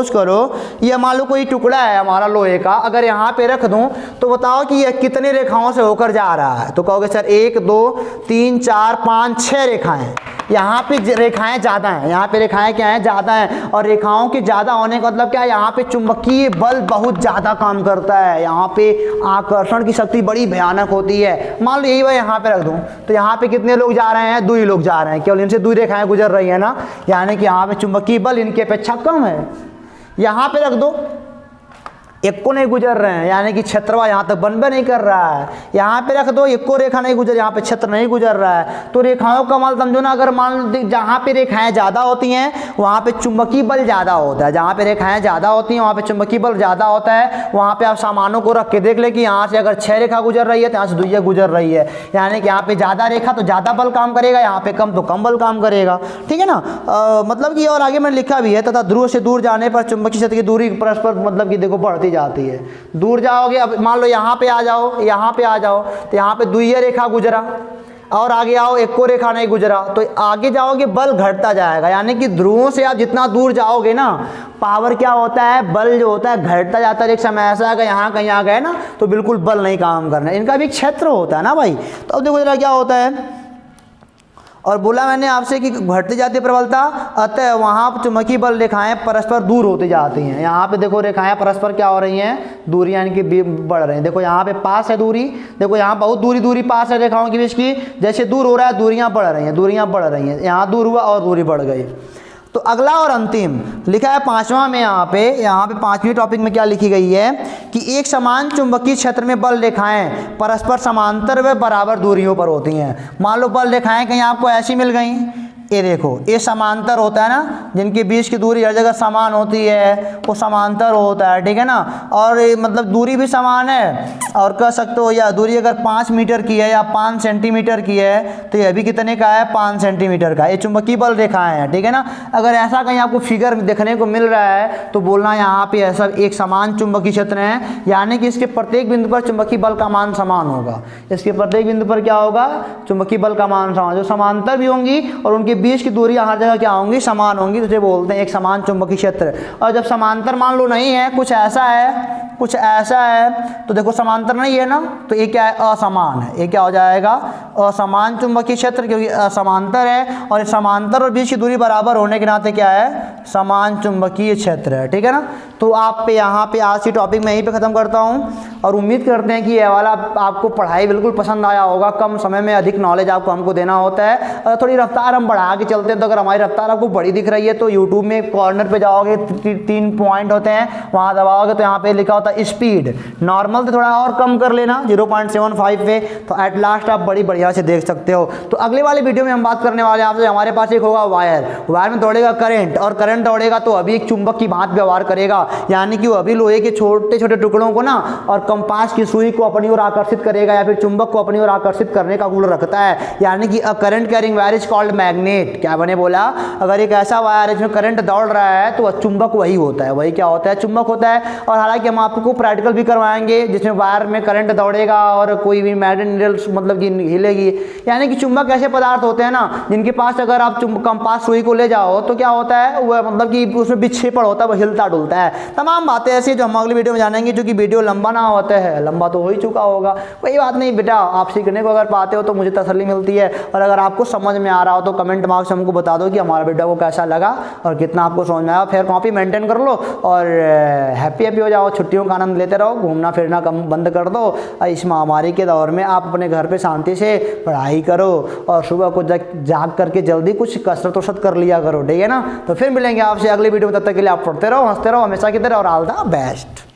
करो ये मान लो कोई टुकड़ा है हमारा लोहे का, अगर यहाँ पे रख दूँ तो बताओ कि यह कितने रेखाओं से होकर जा रहा है। तो कहोगे सर 1 2 3 4 5 6 रेखाएं। यहाँ पे रेखाएं ज़्यादा हैं, यहाँ पे रेखाएं क्या हैं, ज़्यादा हैं। और रेखाओं के ज़्यादा होने का मतलब क्या है, यहाँ पे चुंबकीय बल बहुत ज़्यादा काम करता है, यहाँ पे आकर्षण की शक्ति बड़ी भयानक होती है। मान लो यही बात यहाँ पे रख दूँ तो यहाँ पे कितने लोग जा रहे हैं, 2 ही लोग जा रहे हैं, केवल इनसे 2 रेखाएं गुजर रही है ना, यानी कि यहाँ पे चुंबकीय बल इनकी अपेक्षा कम है। यहाँ पे रख दो, एक को नहीं गुजर रहे हैं, यानी कि क्षेत्रवा यहाँ तक बनबे नहीं कर रहा है। यहाँ पे रख दो, एक को रेखा नहीं गुजर, यहाँ पे क्षेत्र नहीं गुजर रहा है। तो रेखाओं का मान समझो ना, अगर मान लो जहाँ पे रेखाएं ज़्यादा होती हैं वहाँ पे चुंबकीय बल ज़्यादा होता है, जहाँ पे रेखाएं ज़्यादा होती हैं वहाँ पे चुंबकीय बल ज़्यादा होता है। वहाँ पे आप सामानों को रख के देख ले कि यहाँ से अगर 6 रेखा गुजर रही है तो यहाँ से 2 गुजर रही है, यानी कि यहाँ पे ज़्यादा रेखा तो ज़्यादा बल काम करेगा, यहाँ पे कम तो कम बल काम करेगा। ठीक है ना, मतलब कि और आगे मैंने लिखा भी है, तथा ध्रुव से दूर जाने पर चुंबकीय क्षेत्र की दूरी परस्पर मतलब कि देखो बढ़ती जाती है। दूर जाओगे, अब मान लो यहाँ पे आ जाओ, यहाँ पे आ जाओ तो यहाँ पे 2 रेखा गुजरा, और आगे आओ 1 को रेखा नहीं गुजरा, तो आगे जाओगे बल घटता जाएगा। यानी कि ध्रुवों से आप जितना दूर जाओगे ना, पावर क्या होता है, बल जो होता है घटता जाता है। एक समय ऐसा है यहाँ कहीं आ गए ना तो बिल्कुल बल नहीं काम करना, इनका भी क्षेत्र होता है ना भाई। तो अब देखो जरा क्या होता है, और बोला मैंने आपसे कि घटती जाती है प्रबलता, अतः वहाँ चुंबकीय बल रेखाएं परस्पर दूर होती जाती हैं। यहाँ पे देखो रेखाएं परस्पर क्या हो रही हैं, दूरियां इनकी बढ़ रही हैं। देखो यहाँ पे पास है दूरी, देखो यहाँ बहुत दूरी पास है रेखाओं के बीच की, जैसे दूर हो रहा है दूरियां बढ़ रही हैं, यहाँ दूर हुआ और दूरी बढ़ गई। तो अगला और अंतिम लिखा है 5वां में, यहाँ पे 5वीं टॉपिक में क्या लिखी गई है कि एक समान चुंबकीय क्षेत्र में बल रेखाएं परस्पर समांतर व बराबर दूरियों पर होती हैं। मान लो बल रेखाएं कहीं आपको ऐसी मिल गई, ये देखो ये समांतर होता है ना, जिनके बीच की दूरी हर जगह समान होती है वो समांतर होता है। ठीक है ना, और मतलब दूरी भी समान है, और कह सकते हो या दूरी अगर 5 मीटर की है या 5 सेंटीमीटर की है तो यह भी कितने का है, 5 सेंटीमीटर का। ये चुंबकीय बल रेखाएं हैं। ठीक है ना, अगर ऐसा कहीं आपको फिगर देखने को मिल रहा है तो बोलना यहाँ पे ऐसा एक समान चुंबकीय क्षेत्र है, यानी कि इसके प्रत्येक बिंदु पर चुंबकीय बल का मान समान होगा। इसके प्रत्येक बिंदु पर क्या होगा, चुंबकीय बल का मान समान, जो समांतर भी होंगी और उनके बीच की दूरी हर जगह क्या होंगी, समान होंगी, तुझे बोलते हैं एक समान चुंबकीय क्षेत्र। और जब समांतर मान लो नहीं है, कुछ ऐसा है तो देखो समांतर नहीं है ना, तो ये क्या है, असमान है। ये क्या हो जाएगा, असमान चुंबकीय क्षेत्र, क्योंकि असमांतर है और समांतर और बीच की दूरी बराबर होने के नाते क्या है, समान चुंबकीय क्षेत्र है। ठीक है ना, तो आप पे यहाँ पे आज की टॉपिक मैं यहीं पे ख़त्म करता हूँ, और उम्मीद करते हैं कि ये वाला आपको पढ़ाई बिल्कुल पसंद आया होगा। कम समय में अधिक नॉलेज आपको हमको देना होता है, और थोड़ी रफ्तार हम बढ़ा के चलते हैं। तो अगर हमारी रफ्तार आपको बड़ी दिख रही है तो यूट्यूब में कॉर्नर पे जाओगे, 3 पॉइंट होते हैं, वहाँ दबाओगे तो यहाँ पे लिखा होता है स्पीड। नॉर्मल से थोड़ा और कम कर लेना 0.75 पे, तो एट लास्ट आप बड़ी बढ़िया से देख सकते हो। तो अगले वाले वीडियो में हम बात करने वाले हैं आपसे, हमारे पास एक होगा वायर में दौड़ेगा करंट, और करंट दौड़ेगा तो अभी एक चुंबक की भांति व्यवहार करेगा, यानी कि वो अभी लोहे के छोटे छोटे टुकड़ों को ना और कंपास की सुई को अपनी ओर आकर्षित करेगा, या फिर चुंबक को अपनी ओर आकर्षित करने का गुण रखता है, यानी कि a current carrying wire is called magnet. क्या बने बोला, अगर एक ऐसा वायर है जिसमें करंट दौड़ रहा है तो वह चुंबक वही होता है, वही क्या होता है, चुंबक होता है। और हालांकि हम आपको प्रैक्टिकल भी करवाएंगे जिसमें वायर में करंट दौड़ेगा और कोई भी मैग्नेट नीडल मतलब कि हिलेगी, यानी कि चुंबक ऐसे पदार्थ होते हैं ना जिनके पास अगर आप कंपास सुई को ले जाओ तो क्या होता है, वह मतलब कि उसमें विक्षेपण होता है, वह हिलता डुलता है। तमाम बातें ऐसी जो हम अगली वीडियो में जानेंगे, जो कि वीडियो लंबा ना होता है, लंबा तो हो ही चुका होगा, कोई बात नहीं बेटा, आप सीखने को अगर पाते हो तो मुझे तसल्ली मिलती है। और अगर आपको समझ में आ रहा हो तो कमेंट बॉक्स में हमको बता दो कि हमारा वीडियो को कैसा लगा और कितना आपको समझ में आया। फिर कॉपी मेंटेन कर लो और हैप्पी हो जाओ, छुट्टियों का आनंद लेते रहो, घूमना फिरना कम बंद कर दो। इस महामारी के दौर में आप अपने घर पे शांति से पढ़ाई करो और सुबह को जाग करके जल्दी कुछ कसरत कर लिया करो। ठीक है ना, तो फिर मिलेंगे आपसे अगली वीडियो में, तब तक के लिए आप पढ़ते रहो, हंसते रहो, हमेशा की तरह, और ऑल द बेस्ट।